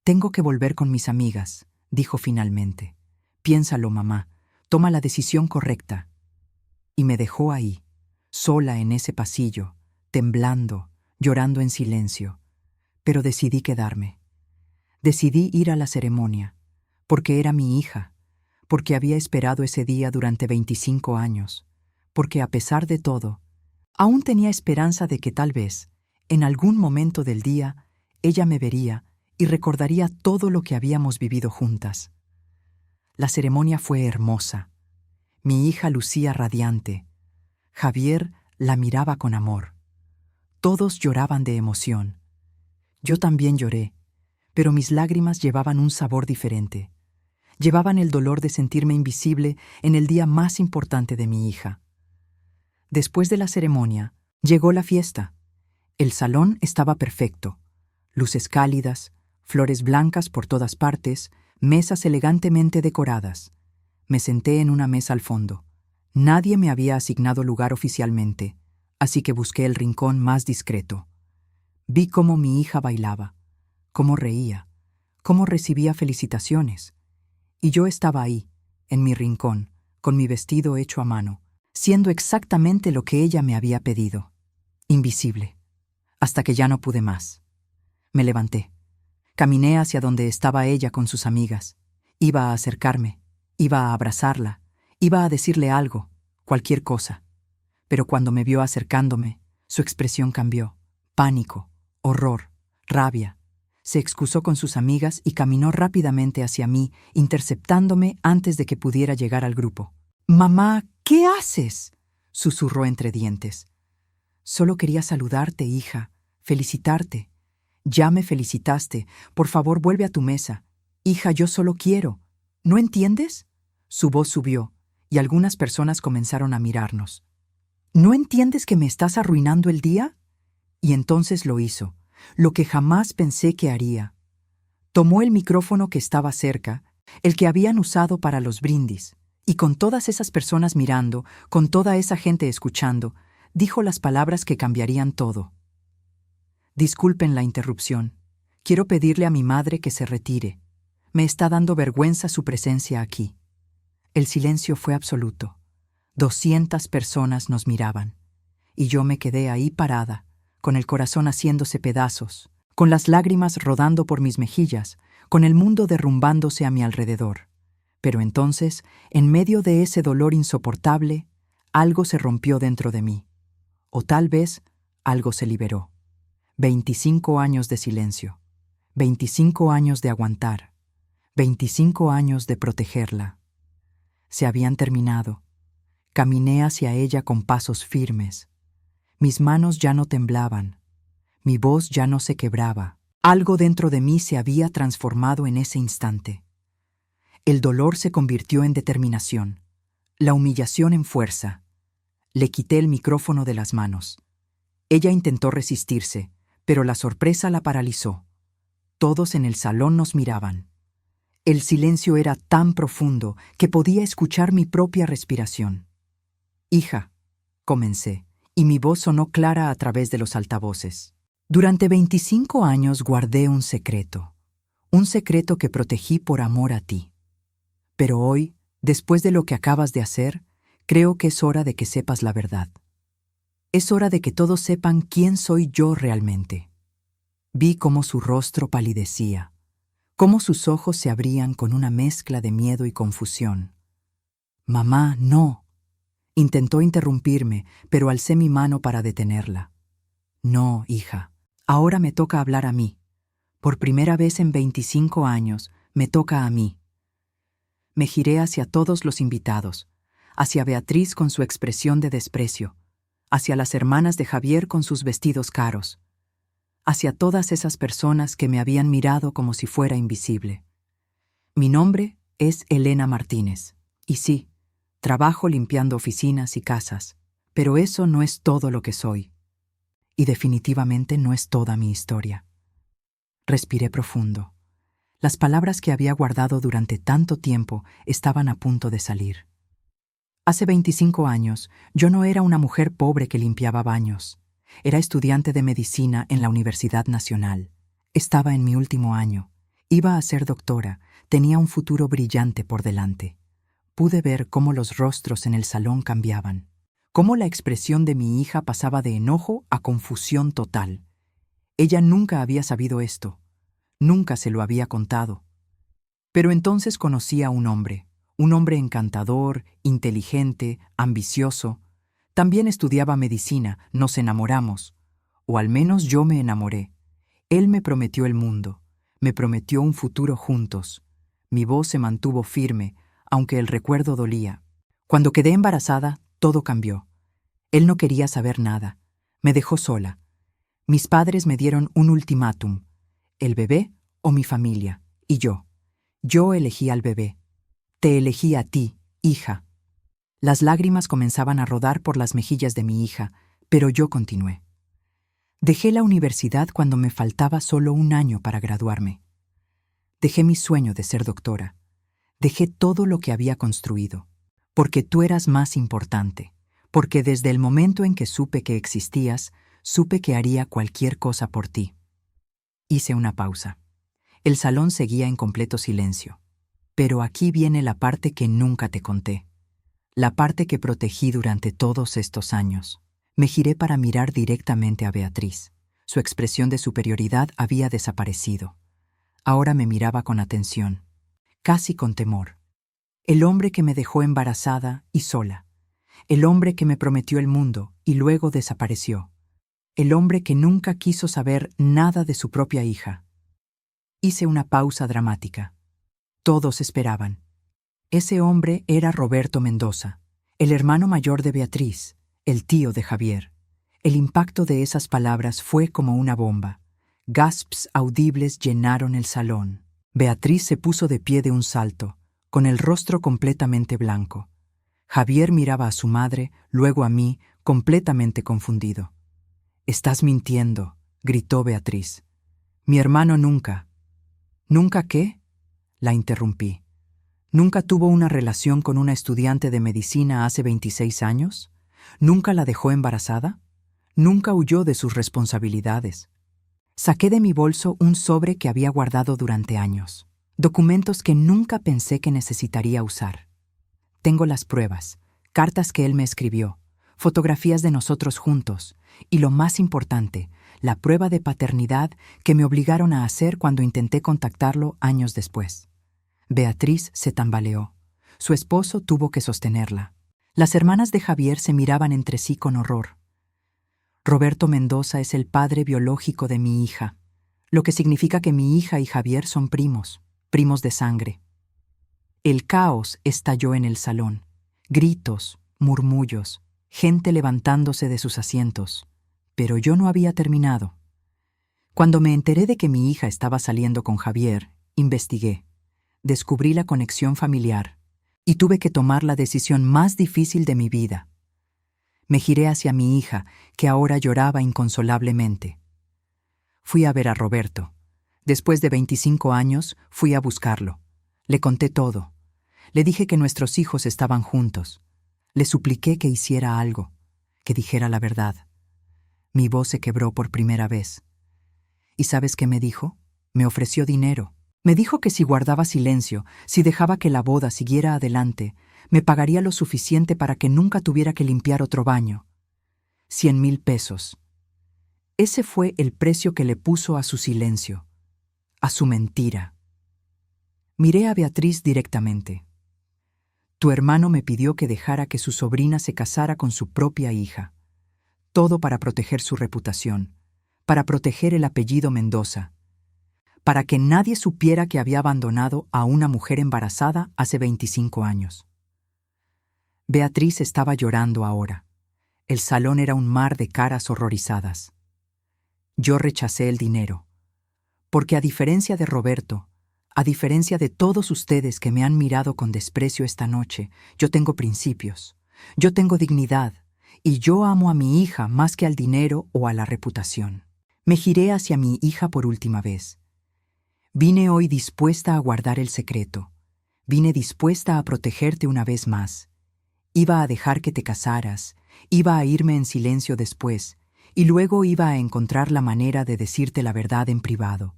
Tengo que volver con mis amigas, dijo finalmente. Piénsalo, mamá, toma la decisión correcta. Y me dejó ahí, sola en ese pasillo, temblando, llorando en silencio. Pero decidí quedarme. Decidí ir a la ceremonia, porque era mi hija, porque había esperado ese día durante 25 años, porque a pesar de todo, aún tenía esperanza de que tal vez, en algún momento del día, ella me vería y recordaría todo lo que habíamos vivido juntas. La ceremonia fue hermosa. Mi hija lucía radiante. Javier la miraba con amor. Todos lloraban de emoción. Yo también lloré, pero mis lágrimas llevaban un sabor diferente. Llevaban el dolor de sentirme invisible en el día más importante de mi hija. Después de la ceremonia, llegó la fiesta. El salón estaba perfecto. Luces cálidas, flores blancas por todas partes, mesas elegantemente decoradas. Me senté en una mesa al fondo. Nadie me había asignado lugar oficialmente, así que busqué el rincón más discreto. Vi cómo mi hija bailaba, cómo reía, cómo recibía felicitaciones. Y yo estaba ahí, en mi rincón, con mi vestido hecho a mano, siendo exactamente lo que ella me había pedido. Invisible. Hasta que ya no pude más. Me levanté. Caminé hacia donde estaba ella con sus amigas. Iba a acercarme, iba a abrazarla, iba a decirle algo, cualquier cosa. Pero cuando me vio acercándome, su expresión cambió. Pánico, horror, rabia. Se excusó con sus amigas y caminó rápidamente hacia mí, interceptándome antes de que pudiera llegar al grupo. «Mamá, ¿qué haces?», susurró entre dientes. «Solo quería saludarte, hija, felicitarte. Ya me felicitaste. Por favor, vuelve a tu mesa. Hija, yo solo quiero. ¿No entiendes?». Su voz subió, y algunas personas comenzaron a mirarnos. «¿No entiendes que me estás arruinando el día?». Y entonces lo hizo, lo que jamás pensé que haría. Tomó el micrófono que estaba cerca, el que habían usado para los brindis, y con todas esas personas mirando, con toda esa gente escuchando, dijo las palabras que cambiarían todo. «Disculpen la interrupción. Quiero pedirle a mi madre que se retire. Me está dando vergüenza su presencia aquí». El silencio fue absoluto. 200 personas nos miraban, y yo me quedé ahí parada, con el corazón haciéndose pedazos, con las lágrimas rodando por mis mejillas, con el mundo derrumbándose a mi alrededor. Pero entonces, en medio de ese dolor insoportable, algo se rompió dentro de mí. O tal vez algo se liberó. 25 años de silencio, 25 años de aguantar, 25 años de protegerla. Se habían terminado. Caminé hacia ella con pasos firmes. Mis manos ya no temblaban. Mi voz ya no se quebraba. Algo dentro de mí se había transformado en ese instante. El dolor se convirtió en determinación, la humillación en fuerza. Le quité el micrófono de las manos. Ella intentó resistirse, pero la sorpresa la paralizó. Todos en el salón nos miraban. El silencio era tan profundo que podía escuchar mi propia respiración. «Hija», comencé, y mi voz sonó clara a través de los altavoces. «Durante 25 años guardé un secreto que protegí por amor a ti. Pero hoy, después de lo que acabas de hacer, creo que es hora de que sepas la verdad. Es hora de que todos sepan quién soy yo realmente». Vi cómo su rostro palidecía, cómo sus ojos se abrían con una mezcla de miedo y confusión. «Mamá, no», intentó interrumpirme, pero alcé mi mano para detenerla. «No, hija, ahora me toca hablar a mí. Por primera vez en 25 años, me toca a mí». Me giré hacia todos los invitados, hacia Beatriz con su expresión de desprecio, hacia las hermanas de Javier con sus vestidos caros, hacia todas esas personas que me habían mirado como si fuera invisible. Mi nombre es Elena Martínez, y sí, trabajo limpiando oficinas y casas, pero eso no es todo lo que soy. Y definitivamente no es toda mi historia. Respiré profundo. Las palabras que había guardado durante tanto tiempo estaban a punto de salir. Hace 25 años, yo no era una mujer pobre que limpiaba baños. Era estudiante de medicina en la Universidad Nacional. Estaba en mi último año. Iba a ser doctora. Tenía un futuro brillante por delante. Pude ver cómo los rostros en el salón cambiaban, cómo la expresión de mi hija pasaba de enojo a confusión total. Ella nunca había sabido esto. Nunca se lo había contado. Pero entonces conocí a un hombre encantador, inteligente, ambicioso. También estudiaba medicina, nos enamoramos. O al menos yo me enamoré. Él me prometió el mundo, me prometió un futuro juntos. Mi voz se mantuvo firme, aunque el recuerdo dolía. Cuando quedé embarazada, todo cambió. Él no quería saber nada. Me dejó sola. Mis padres me dieron un ultimátum: el bebé o mi familia, y yo. Yo elegí al bebé. Te elegí a ti, hija. Las lágrimas comenzaban a rodar por las mejillas de mi hija, pero yo continué. Dejé la universidad cuando me faltaba solo un año para graduarme. Dejé mi sueño de ser doctora. Dejé todo lo que había construido, porque tú eras más importante, porque desde el momento en que supe que existías, supe que haría cualquier cosa por ti. Hice una pausa. El salón seguía en completo silencio. Pero aquí viene la parte que nunca te conté, la parte que protegí durante todos estos años. Me giré para mirar directamente a Beatriz. Su expresión de superioridad había desaparecido. Ahora me miraba con atención, casi con temor. El hombre que me dejó embarazada y sola. El hombre que me prometió el mundo y luego desapareció. El hombre que nunca quiso saber nada de su propia hija. Hice una pausa dramática. Todos esperaban. Ese hombre era Roberto Mendoza, el hermano mayor de Beatriz, el tío de Javier. El impacto de esas palabras fue como una bomba. Gasps audibles llenaron el salón. Beatriz se puso de pie de un salto, con el rostro completamente blanco. Javier miraba a su madre, luego a mí, completamente confundido. «Estás mintiendo», gritó Beatriz. «Mi hermano nunca». «¿Nunca qué?», la interrumpí. ¿Nunca tuvo una relación con una estudiante de medicina hace 26 años? ¿Nunca la dejó embarazada? ¿Nunca huyó de sus responsabilidades? Saqué de mi bolso un sobre que había guardado durante años. Documentos que nunca pensé que necesitaría usar. Tengo las pruebas, cartas que él me escribió, fotografías de nosotros juntos y, lo más importante, la prueba de paternidad que me obligaron a hacer cuando intenté contactarlo años después. Beatriz se tambaleó. Su esposo tuvo que sostenerla. Las hermanas de Javier se miraban entre sí con horror. Roberto Mendoza es el padre biológico de mi hija, lo que significa que mi hija y Javier son primos de sangre. El caos estalló en el salón. Gritos, murmullos, gente levantándose de sus asientos. Pero yo no había terminado. Cuando me enteré de que mi hija estaba saliendo con Javier, investigué. Descubrí la conexión familiar y tuve que tomar la decisión más difícil de mi vida. Me giré hacia mi hija, que ahora lloraba inconsolablemente. Fui a ver a Roberto. Después de 25 años, fui a buscarlo. Le conté todo. Le dije que nuestros hijos estaban juntos. Le supliqué que hiciera algo, que dijera la verdad. Mi voz se quebró por primera vez. ¿Y sabes qué me dijo? Me ofreció dinero. Me dijo que si guardaba silencio, si dejaba que la boda siguiera adelante, me pagaría lo suficiente para que nunca tuviera que limpiar otro baño. 100,000 pesos. Ese fue el precio que le puso a su silencio, a su mentira. Miré a Beatriz directamente. Tu hermano me pidió que dejara que su sobrina se casara con su propia hija. Todo para proteger su reputación, para proteger el apellido Mendoza, para que nadie supiera que había abandonado a una mujer embarazada hace 25 años. Beatriz estaba llorando ahora. El salón era un mar de caras horrorizadas. Yo rechacé el dinero, porque a diferencia de Roberto, a diferencia de todos ustedes que me han mirado con desprecio esta noche, yo tengo principios, yo tengo dignidad, y yo amo a mi hija más que al dinero o a la reputación. Me giré hacia mi hija por última vez. Vine hoy dispuesta a guardar el secreto. Vine dispuesta a protegerte una vez más. Iba a dejar que te casaras, iba a irme en silencio después, y luego iba a encontrar la manera de decirte la verdad en privado,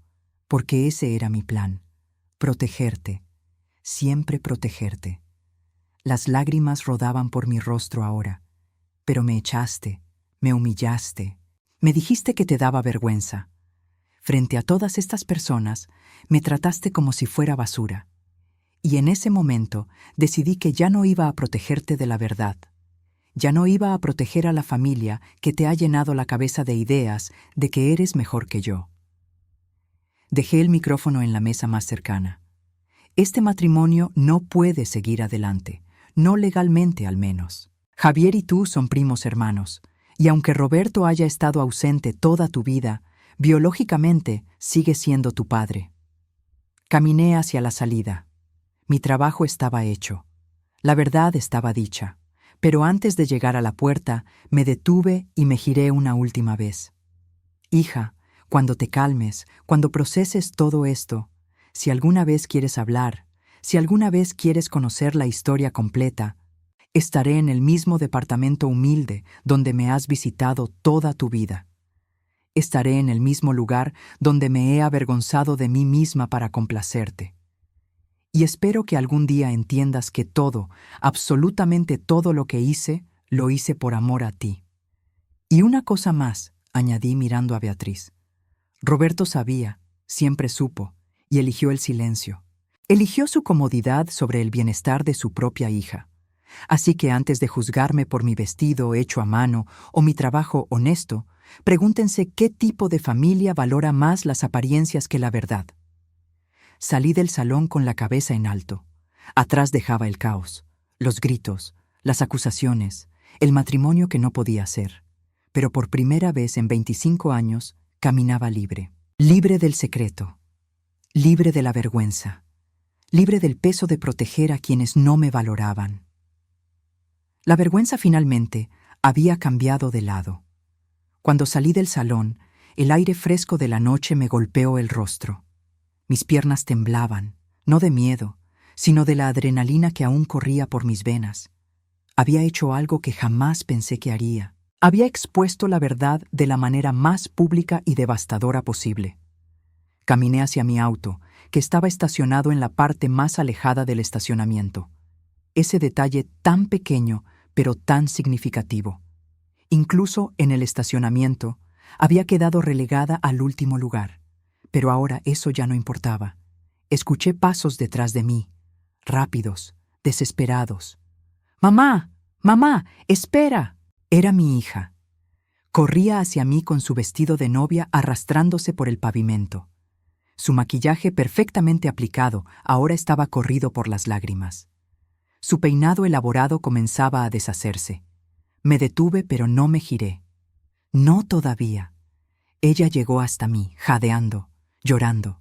porque ese era mi plan. Protegerte, siempre protegerte. Las lágrimas rodaban por mi rostro ahora, pero me echaste, me humillaste, me dijiste que te daba vergüenza. Frente a todas estas personas, me trataste como si fuera basura. Y en ese momento decidí que ya no iba a protegerte de la verdad. Ya no iba a proteger a la familia que te ha llenado la cabeza de ideas de que eres mejor que yo. Dejé el micrófono en la mesa más cercana. Este matrimonio no puede seguir adelante, no legalmente al menos. Javier y tú son primos hermanos, y aunque Roberto haya estado ausente toda tu vida, biológicamente sigue siendo tu padre. Caminé hacia la salida. Mi trabajo estaba hecho. La verdad estaba dicha. Pero antes de llegar a la puerta, me detuve y me giré una última vez. Hija, cuando te calmes, cuando proceses todo esto, si alguna vez quieres hablar, si alguna vez quieres conocer la historia completa, estaré en el mismo departamento humilde donde me has visitado toda tu vida. Estaré en el mismo lugar donde me he avergonzado de mí misma para complacerte. Y espero que algún día entiendas que todo, absolutamente todo lo que hice, lo hice por amor a ti. Y una cosa más, añadí mirando a Beatriz. Roberto sabía, siempre supo, y eligió el silencio. Eligió su comodidad sobre el bienestar de su propia hija. Así que antes de juzgarme por mi vestido hecho a mano o mi trabajo honesto, pregúntense qué tipo de familia valora más las apariencias que la verdad. Salí del salón con la cabeza en alto. Atrás dejaba el caos, los gritos, las acusaciones, el matrimonio que no podía ser. Pero por primera vez en 25 años caminaba libre. Libre del secreto, libre de la vergüenza, libre del peso de proteger a quienes no me valoraban. La vergüenza finalmente había cambiado de lado. Cuando salí del salón, el aire fresco de la noche me golpeó el rostro. Mis piernas temblaban, no de miedo, sino de la adrenalina que aún corría por mis venas. Había hecho algo que jamás pensé que haría. Había expuesto la verdad de la manera más pública y devastadora posible. Caminé hacia mi auto, que estaba estacionado en la parte más alejada del estacionamiento. Ese detalle tan pequeño, pero tan significativo. Incluso en el estacionamiento, había quedado relegada al último lugar. Pero ahora eso ya no importaba. Escuché pasos detrás de mí, rápidos, desesperados. ¡Mamá! ¡Mamá! ¡Espera! Era mi hija. Corría hacia mí con su vestido de novia arrastrándose por el pavimento. Su maquillaje perfectamente aplicado ahora estaba corrido por las lágrimas. Su peinado elaborado comenzaba a deshacerse. Me detuve, pero no me giré. No todavía. Ella llegó hasta mí, jadeando, llorando.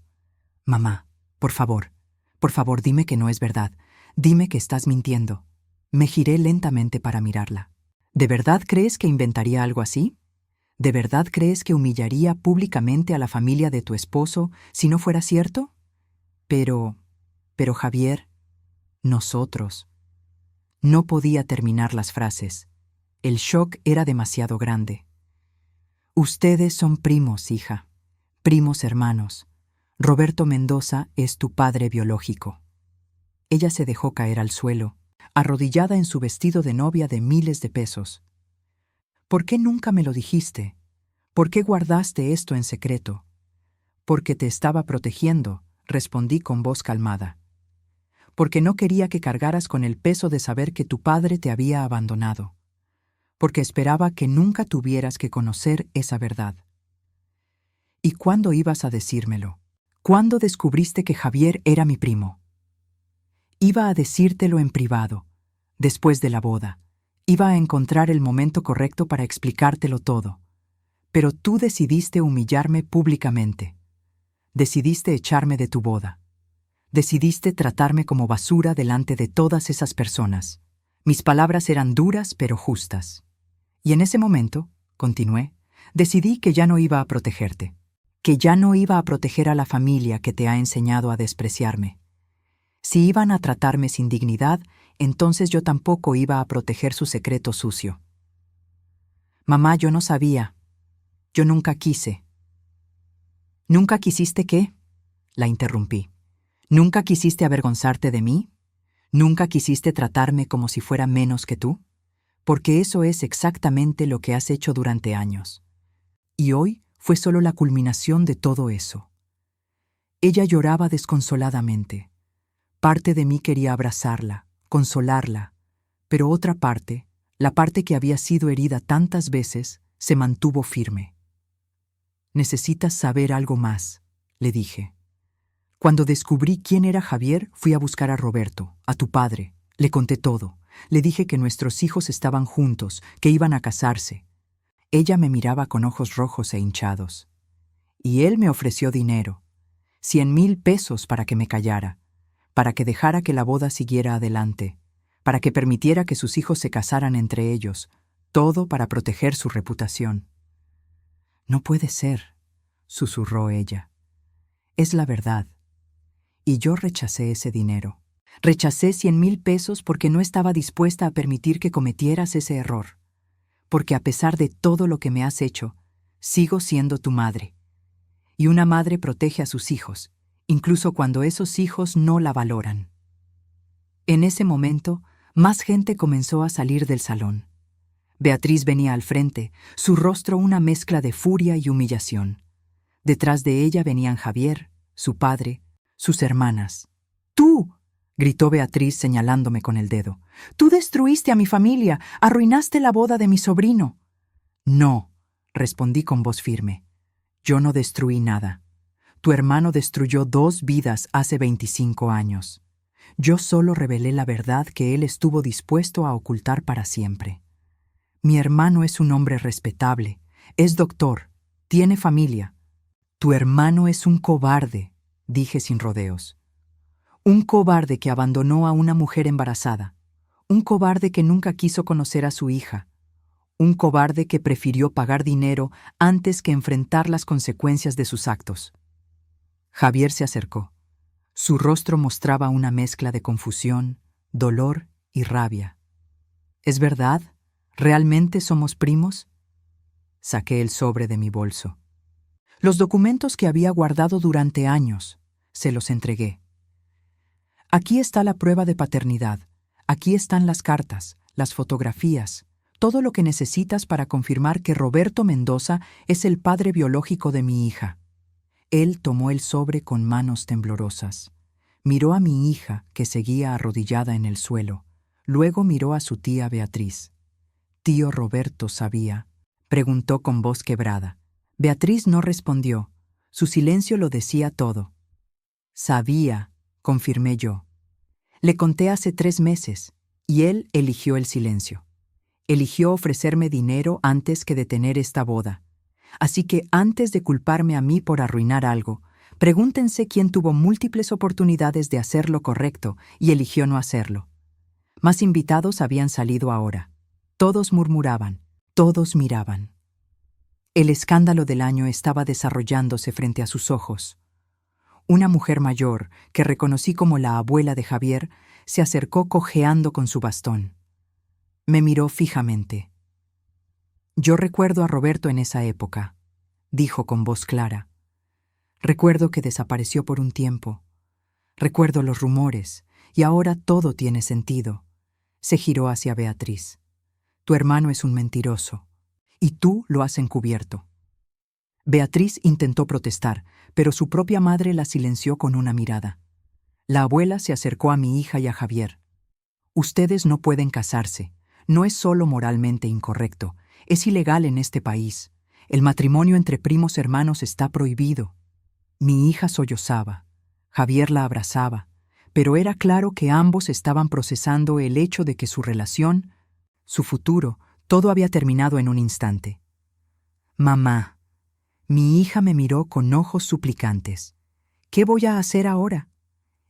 Mamá, por favor, dime que no es verdad. Dime que estás mintiendo. Me giré lentamente para mirarla. ¿De verdad crees que inventaría algo así? ¿De verdad crees que humillaría públicamente a la familia de tu esposo si no fuera cierto? Pero Javier, nosotros. No podía terminar las frases. El shock era demasiado grande. Ustedes son primos, hija. Primos hermanos. Roberto Mendoza es tu padre biológico. Ella se dejó caer al suelo, arrodillada en su vestido de novia de miles de pesos. ¿Por qué nunca me lo dijiste? ¿Por qué guardaste esto en secreto? Porque te estaba protegiendo, respondí con voz calmada. Porque no quería que cargaras con el peso de saber que tu padre te había abandonado. Porque esperaba que nunca tuvieras que conocer esa verdad. ¿Y cuándo ibas a decírmelo? ¿Cuándo descubriste que Javier era mi primo? Iba a decírtelo en privado, después de la boda. Iba a encontrar el momento correcto para explicártelo todo. Pero tú decidiste humillarme públicamente. Decidiste echarme de tu boda. Decidiste tratarme como basura delante de todas esas personas. Mis palabras eran duras pero justas. Y en ese momento, continué, decidí que ya no iba a protegerte. Que ya no iba a proteger a la familia que te ha enseñado a despreciarme. Si iban a tratarme sin dignidad, entonces yo tampoco iba a proteger su secreto sucio. Mamá, yo no sabía. Yo nunca quise. ¿Nunca quisiste qué? La interrumpí. ¿Nunca quisiste avergonzarte de mí? ¿Nunca quisiste tratarme como si fuera menos que tú? Porque eso es exactamente lo que has hecho durante años. Y hoy fue solo la culminación de todo eso. Ella lloraba desconsoladamente. Parte de mí quería abrazarla, consolarla, pero otra parte, la parte que había sido herida tantas veces, se mantuvo firme. Necesitas saber algo más, le dije. Cuando descubrí quién era Javier, fui a buscar a Roberto, a tu padre. Le conté todo. Le dije que nuestros hijos estaban juntos, que iban a casarse. Ella me miraba con ojos rojos e hinchados. Y él me ofreció dinero, 100,000 pesos para que me callara, para que dejara que la boda siguiera adelante, para que permitiera que sus hijos se casaran entre ellos, todo para proteger su reputación. No puede ser, susurró ella. Es la verdad. Y yo rechacé ese dinero. Rechacé 100,000 pesos porque no estaba dispuesta a permitir que cometieras ese error. Porque a pesar de todo lo que me has hecho, sigo siendo tu madre. Y una madre protege a sus hijos, incluso cuando esos hijos no la valoran. En ese momento, más gente comenzó a salir del salón. Beatriz venía al frente, su rostro una mezcla de furia y humillación. Detrás de ella venían Javier, su padre, sus hermanas. ¡Tú!, gritó Beatriz señalándome con el dedo. ¡Tú destruiste a mi familia! ¡Arruinaste la boda de mi sobrino! No, respondí con voz firme. Yo no destruí nada. Tu hermano destruyó 2 vidas hace 25 años. Yo solo revelé la verdad que él estuvo dispuesto a ocultar para siempre. Mi hermano es un hombre respetable, es doctor, tiene familia. Tu hermano es un cobarde, dije sin rodeos. Un cobarde que abandonó a una mujer embarazada. Un cobarde que nunca quiso conocer a su hija. Un cobarde que prefirió pagar dinero antes que enfrentar las consecuencias de sus actos. Javier se acercó. Su rostro mostraba una mezcla de confusión, dolor y rabia. ¿Es verdad? ¿Realmente somos primos? Saqué el sobre de mi bolso. Los documentos que había guardado durante años, se los entregué. Aquí está la prueba de paternidad. Aquí están las cartas, las fotografías, todo lo que necesitas para confirmar que Roberto Mendoza es el padre biológico de mi hija. Él tomó el sobre con manos temblorosas. Miró a mi hija, que seguía arrodillada en el suelo. Luego miró a su tía Beatriz. ¿Tío Roberto sabía?, preguntó con voz quebrada. Beatriz no respondió. Su silencio lo decía todo. Sabía, confirmé yo. Le conté hace 3 meses, y él eligió el silencio. Eligió ofrecerme dinero antes que detener esta boda. Así que antes de culparme a mí por arruinar algo, pregúntense quién tuvo múltiples oportunidades de hacer lo correcto y eligió no hacerlo. Más invitados habían salido ahora. Todos murmuraban, todos miraban. El escándalo del año estaba desarrollándose frente a sus ojos. Una mujer mayor, que reconocí como la abuela de Javier, se acercó cojeando con su bastón. Me miró fijamente. «Yo recuerdo a Roberto en esa época», dijo con voz clara. «Recuerdo que desapareció por un tiempo. Recuerdo los rumores, y ahora todo tiene sentido». Se giró hacia Beatriz. «Tu hermano es un mentiroso, y tú lo has encubierto». Beatriz intentó protestar, pero su propia madre la silenció con una mirada. La abuela se acercó a mi hija y a Javier. «Ustedes no pueden casarse. No es solo moralmente incorrecto, es ilegal en este país. El matrimonio entre primos hermanos está prohibido». Mi hija sollozaba. Javier la abrazaba, pero era claro que ambos estaban procesando el hecho de que su relación, su futuro, todo había terminado en un instante. «Mamá». Mi hija me miró con ojos suplicantes. «¿Qué voy a hacer ahora?».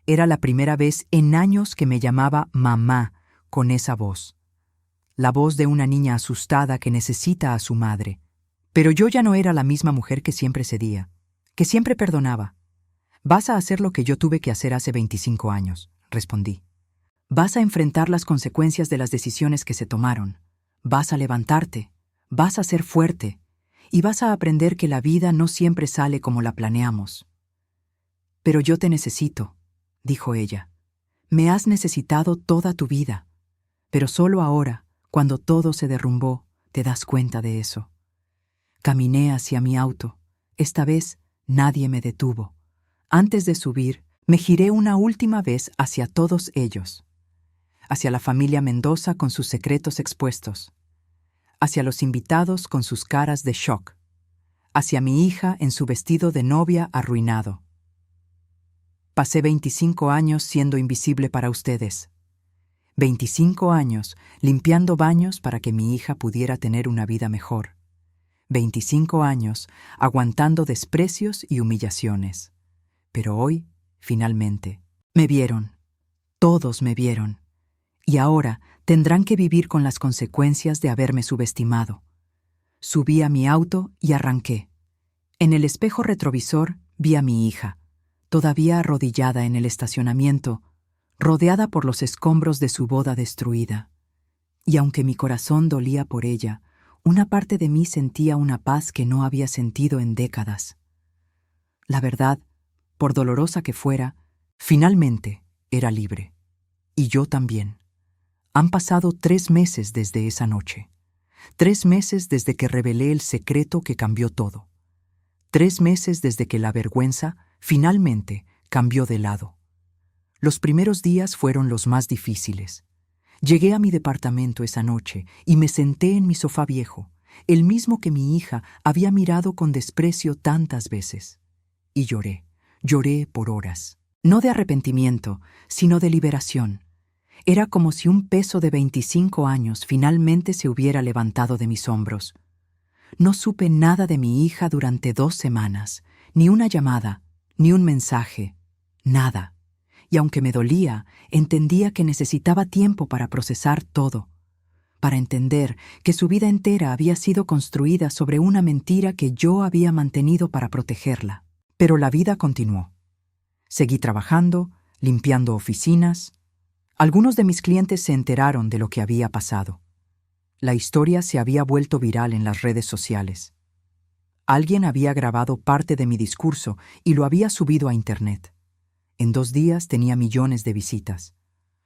Era la primera vez en años que me llamaba mamá con esa voz. La voz de una niña asustada que necesita a su madre. Pero yo ya no era la misma mujer que siempre cedía, que siempre perdonaba. «Vas a hacer lo que yo tuve que hacer hace 25 años», respondí. «Vas a enfrentar las consecuencias de las decisiones que se tomaron. Vas a levantarte, vas a ser fuerte, y vas a aprender que la vida no siempre sale como la planeamos». «Pero yo te necesito», dijo ella. «Me has necesitado toda tu vida, pero solo ahora, cuando todo se derrumbó, te das cuenta de eso». Caminé hacia mi auto. Esta vez nadie me detuvo. Antes de subir, me giré una última vez hacia todos ellos. Hacia la familia Mendoza con sus secretos expuestos. Hacia los invitados con sus caras de shock. Hacia mi hija en su vestido de novia arruinado. Pasé 25 años siendo invisible para ustedes. 25 años limpiando baños para que mi hija pudiera tener una vida mejor. 25 años aguantando desprecios y humillaciones. Pero hoy, finalmente, me vieron. Todos me vieron. Y ahora tendrán que vivir con las consecuencias de haberme subestimado. Subí a mi auto y arranqué. En el espejo retrovisor vi a mi hija, todavía arrodillada en el estacionamiento, rodeada por los escombros de su boda destruida. Y aunque mi corazón dolía por ella, una parte de mí sentía una paz que no había sentido en décadas. La verdad, por dolorosa que fuera, finalmente era libre. Y yo también. Han pasado 3 meses desde esa noche. 3 meses desde que revelé el secreto que cambió todo. 3 meses desde que la vergüenza, finalmente, cambió de lado. Los primeros días fueron los más difíciles. Llegué a mi departamento esa noche y me senté en mi sofá viejo, el mismo que mi hija había mirado con desprecio tantas veces. Y lloré por horas. No de arrepentimiento, sino de liberación. Era como si un peso de 25 años finalmente se hubiera levantado de mis hombros. No supe nada de mi hija durante 2 semanas, ni una llamada, ni un mensaje, nada. Y aunque me dolía, entendía que necesitaba tiempo para procesar todo, para entender que su vida entera había sido construida sobre una mentira que yo había mantenido para protegerla. Pero la vida continuó. Seguí trabajando, limpiando oficinas. Algunos de mis clientes se enteraron de lo que había pasado. La historia se había vuelto viral en las redes sociales. Alguien había grabado parte de mi discurso y lo había subido a Internet. En 2 días tenía millones de visitas.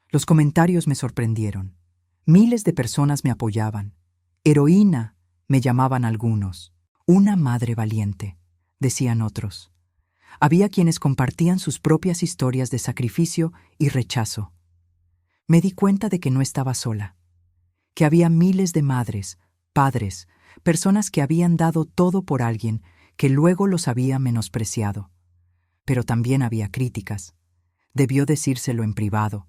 Los comentarios me sorprendieron. Miles de personas me apoyaban. «Heroína», me llamaban algunos. «Una madre valiente», decían otros. Había quienes compartían sus propias historias de sacrificio y rechazo. Me di cuenta de que no estaba sola, que había miles de madres, padres, personas que habían dado todo por alguien que luego los había menospreciado. Pero también había críticas. Debió decírselo en privado.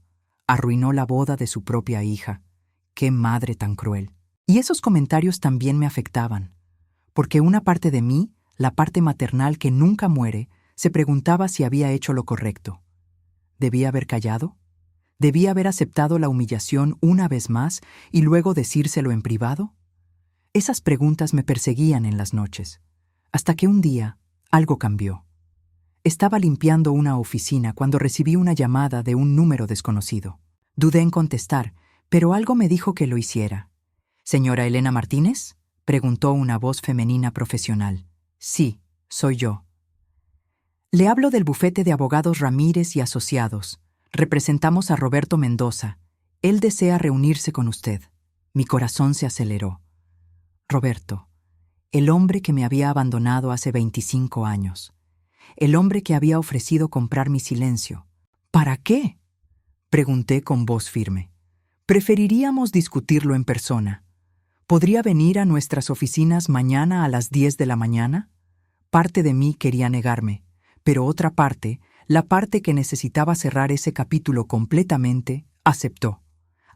Arruinó la boda de su propia hija. ¡Qué madre tan cruel! Y esos comentarios también me afectaban, porque una parte de mí, la parte maternal que nunca muere, se preguntaba si había hecho lo correcto. ¿Debía haber callado? ¿Debía haber aceptado la humillación una vez más y luego decírselo en privado? Esas preguntas me perseguían en las noches, hasta que un día algo cambió. Estaba limpiando una oficina cuando recibí una llamada de un número desconocido. Dudé en contestar, pero algo me dijo que lo hiciera. «¿Señora Elena Martínez?», preguntó una voz femenina profesional. «Sí, soy yo». «Le hablo del bufete de abogados Ramírez y Asociados. Representamos a Roberto Mendoza. Él desea reunirse con usted». Mi corazón se aceleró. Roberto, el hombre que me había abandonado hace 25 años. El hombre que había ofrecido comprar mi silencio. ¿Para qué?, pregunté con voz firme. «Preferiríamos discutirlo en persona. ¿Podría venir a nuestras oficinas mañana a las 10 de la mañana?» Parte de mí quería negarme, pero otra parte, la parte que necesitaba cerrar ese capítulo completamente, aceptó.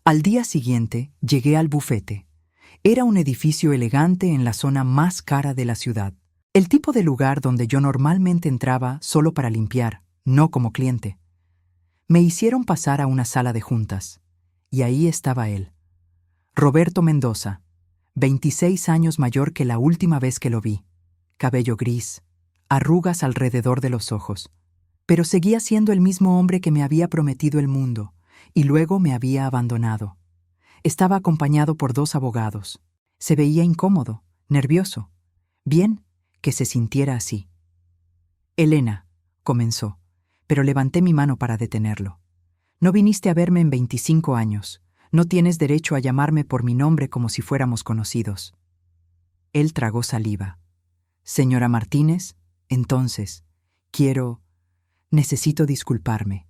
Al día siguiente llegué al bufete. Era un edificio elegante en la zona más cara de la ciudad. El tipo de lugar donde yo normalmente entraba solo para limpiar, no como cliente. Me hicieron pasar a una sala de juntas, y ahí estaba él. Roberto Mendoza, 26 años mayor que la última vez que lo vi. Cabello gris, arrugas alrededor de los ojos. Pero seguía siendo el mismo hombre que me había prometido el mundo, y luego me había abandonado. Estaba acompañado por 2 abogados. Se veía incómodo, nervioso. Bien que se sintiera así. «Elena», comenzó, pero levanté mi mano para detenerlo. «No viniste a verme en 25 años. No tienes derecho a llamarme por mi nombre como si fuéramos conocidos». Él tragó saliva. «Señora Martínez, entonces, necesito disculparme».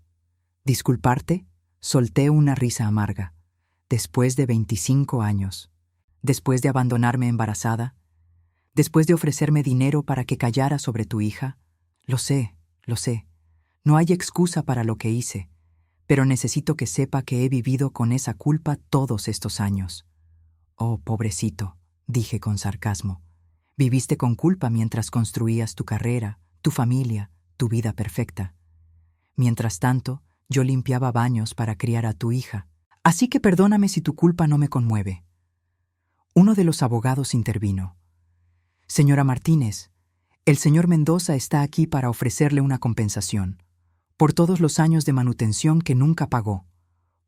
«¿Disculparte?», solté una risa amarga. «Después de 25 años. Después de abandonarme embarazada. Después de ofrecerme dinero para que callara sobre tu hija. Lo sé. No hay excusa para lo que hice, pero necesito que sepa que he vivido con esa culpa todos estos años». «Oh, pobrecito», dije con sarcasmo. «Viviste con culpa mientras construías tu carrera, tu familia, tu vida perfecta. Mientras tanto, yo limpiaba baños para criar a tu hija. Así que perdóname si tu culpa no me conmueve». Uno de los abogados intervino. «Señora Martínez, el señor Mendoza está aquí para ofrecerle una compensación, por todos los años de manutención que nunca pagó,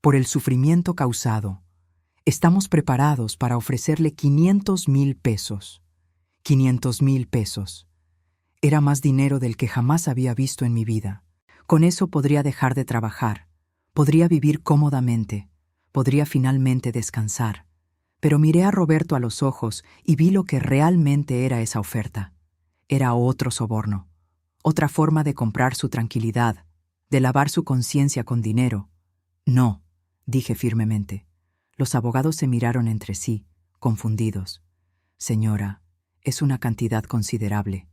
por el sufrimiento causado. Estamos preparados para ofrecerle 500,000 pesos. 500,000 pesos. Era más dinero del que jamás había visto en mi vida. Con eso podría dejar de trabajar, podría vivir cómodamente, podría finalmente descansar». Pero miré a Roberto a los ojos y vi lo que realmente era esa oferta. Era otro soborno, otra forma de comprar su tranquilidad, de lavar su conciencia con dinero. «No», dije firmemente. Los abogados se miraron entre sí, confundidos. «Señora, es una cantidad considerable».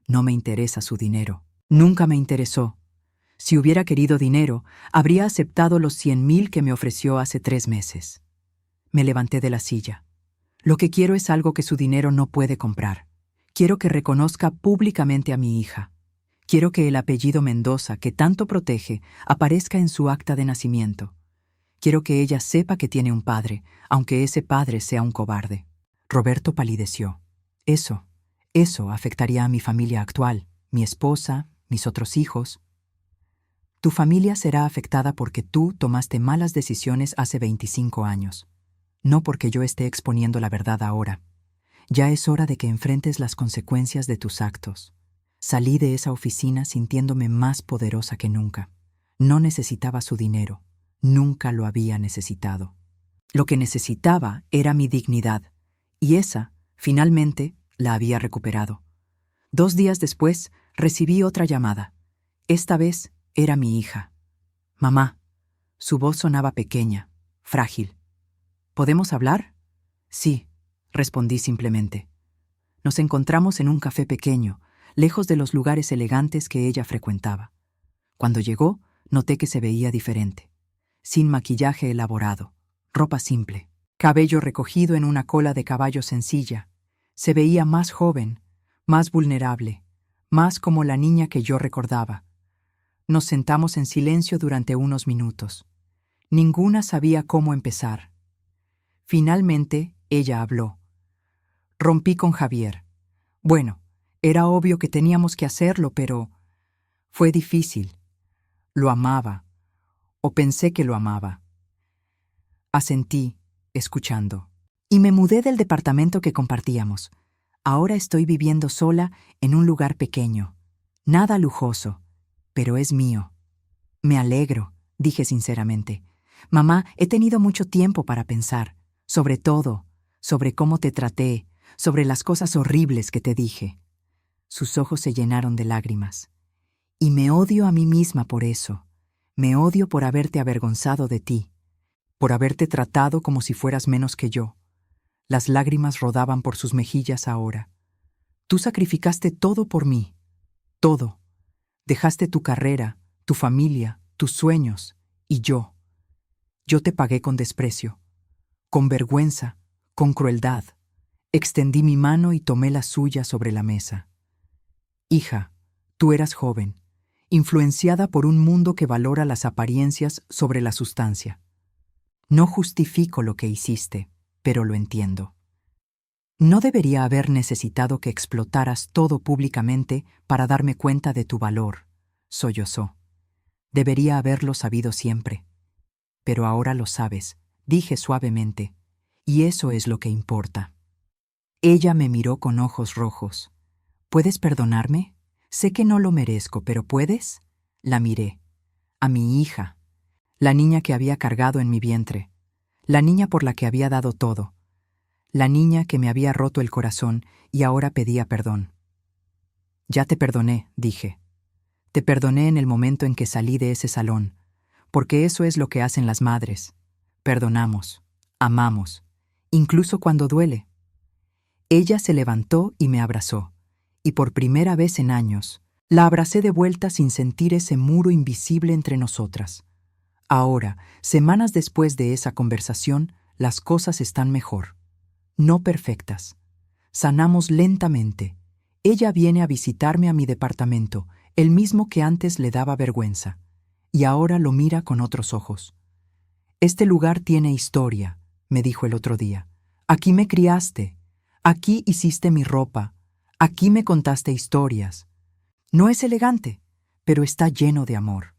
«No me interesa su dinero. Nunca me interesó. Si hubiera querido dinero, habría aceptado los 100,000 que me ofreció hace 3 meses». Me levanté de la silla. «Lo que quiero es algo que su dinero no puede comprar. Quiero que reconozca públicamente a mi hija. Quiero que el apellido Mendoza, que tanto protege, aparezca en su acta de nacimiento. Quiero que ella sepa que tiene un padre, aunque ese padre sea un cobarde». Roberto palideció. Eso afectaría a mi familia actual, mi esposa, mis otros hijos. «Tu familia será afectada porque tú tomaste malas decisiones hace 25 años. No porque yo esté exponiendo la verdad ahora. Ya es hora de que enfrentes las consecuencias de tus actos». Salí de esa oficina sintiéndome más poderosa que nunca. No necesitaba su dinero. Nunca lo había necesitado. Lo que necesitaba era mi dignidad, y esa, finalmente, la había recuperado. 2 días después, recibí otra llamada. Esta vez era mi hija. «Mamá». Su voz sonaba pequeña, frágil. «¿Podemos hablar?». «Sí», respondí simplemente. Nos encontramos en un café pequeño, lejos de los lugares elegantes que ella frecuentaba. Cuando llegó, noté que se veía diferente. sin maquillaje elaborado, ropa simple, cabello recogido en una cola de caballo sencilla. Se veía más joven, más vulnerable, más como la niña que yo recordaba. Nos sentamos en silencio durante unos minutos. Ninguna sabía cómo empezar. Finalmente, ella habló. Rompí con Javier. Bueno, era obvio que teníamos que hacerlo, pero fue difícil. Lo amaba, o pensé que lo amaba. Asentí, escuchando. Y me mudé del departamento que compartíamos. Ahora estoy viviendo sola en un lugar pequeño. Nada lujoso, pero es mío. Me alegro, dije sinceramente. Mamá, he tenido mucho tiempo para pensar, sobre todo, sobre cómo te traté, sobre las cosas horribles que te dije. Sus ojos se llenaron de lágrimas. Y me odio a mí misma por eso. Me odio por haberte avergonzado de ti, por haberte tratado como si fueras menos que yo. Las lágrimas rodaban por sus mejillas ahora. Tú sacrificaste todo por mí, todo. Dejaste tu carrera, tu familia, tus sueños, y yo. Yo te pagué con desprecio, con vergüenza, con crueldad. Extendí mi mano y tomé la suya sobre la mesa. Hija, tú eras joven, influenciada por un mundo que valora las apariencias sobre la sustancia. No justifico lo que hiciste, pero lo entiendo. No debería haber necesitado que explotaras todo públicamente para darme cuenta de tu valor, sollozó. Debería haberlo sabido siempre. Pero ahora lo sabes, dije suavemente, y eso es lo que importa. Ella me miró con ojos rojos. ¿Puedes perdonarme? Sé que no lo merezco, pero ¿puedes? La miré. A mi hija, la niña que había cargado en mi vientre, la niña por la que había dado todo, la niña que me había roto el corazón y ahora pedía perdón. Ya te perdoné, dije. Te perdoné en el momento en que salí de ese salón, porque eso es lo que hacen las madres. Perdonamos, amamos, incluso cuando duele. Ella se levantó y me abrazó, y por primera vez en años, la abracé de vuelta sin sentir ese muro invisible entre nosotras. Ahora, semanas después de esa conversación, las cosas están mejor. No perfectas. Sanamos lentamente. Ella viene a visitarme a mi departamento, el mismo que antes le daba vergüenza, y ahora lo mira con otros ojos. Este lugar tiene historia, me dijo el otro día. Aquí me criaste, aquí hiciste mi ropa, aquí me contaste historias. No es elegante, pero está lleno de amor.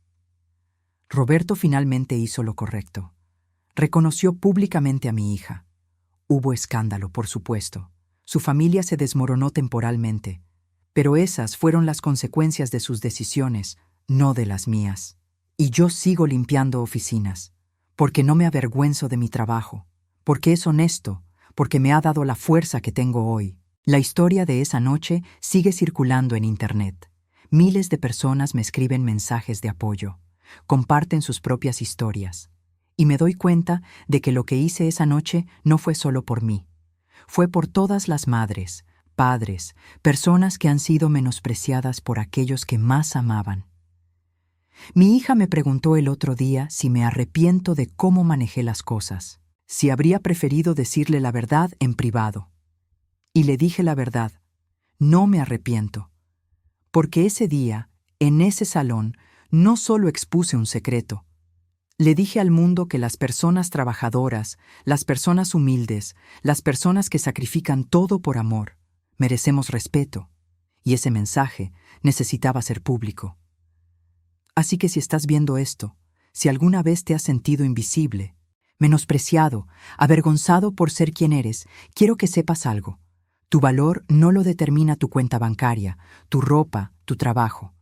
Roberto finalmente hizo lo correcto. Reconoció públicamente a mi hija. Hubo escándalo, por supuesto. Su familia se desmoronó temporalmente, pero esas fueron las consecuencias de sus decisiones, no de las mías. Y yo sigo limpiando oficinas, porque no me avergüenzo de mi trabajo, porque es honesto, porque me ha dado la fuerza que tengo hoy. La historia de esa noche sigue circulando en Internet. Miles de personas me escriben mensajes de apoyo, comparten sus propias historias. Y me doy cuenta de que lo que hice esa noche no fue solo por mí. Fue por todas las madres, padres, personas que han sido menospreciadas por aquellos que más amaban. Mi hija me preguntó el otro día si me arrepiento de cómo manejé las cosas, si habría preferido decirle la verdad en privado. Y le dije la verdad, no me arrepiento, porque ese día, en ese salón, no solo expuse un secreto. Le dije al mundo que las personas trabajadoras, las personas humildes, las personas que sacrifican todo por amor, merecemos respeto, y ese mensaje necesitaba ser público. Así que si estás viendo esto, si alguna vez te has sentido invisible, menospreciado, avergonzado por ser quien eres, quiero que sepas algo. Tu valor no lo determina tu cuenta bancaria, tu ropa, tu trabajo.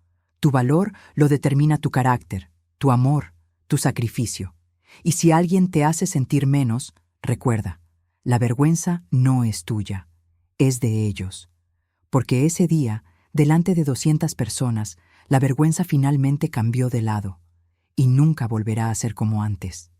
Tu valor lo determina tu carácter, tu amor, tu sacrificio. Y si alguien te hace sentir menos, recuerda, la vergüenza no es tuya, es de ellos. Porque ese día, delante de 200 personas, la vergüenza finalmente cambió de lado, y nunca volverá a ser como antes.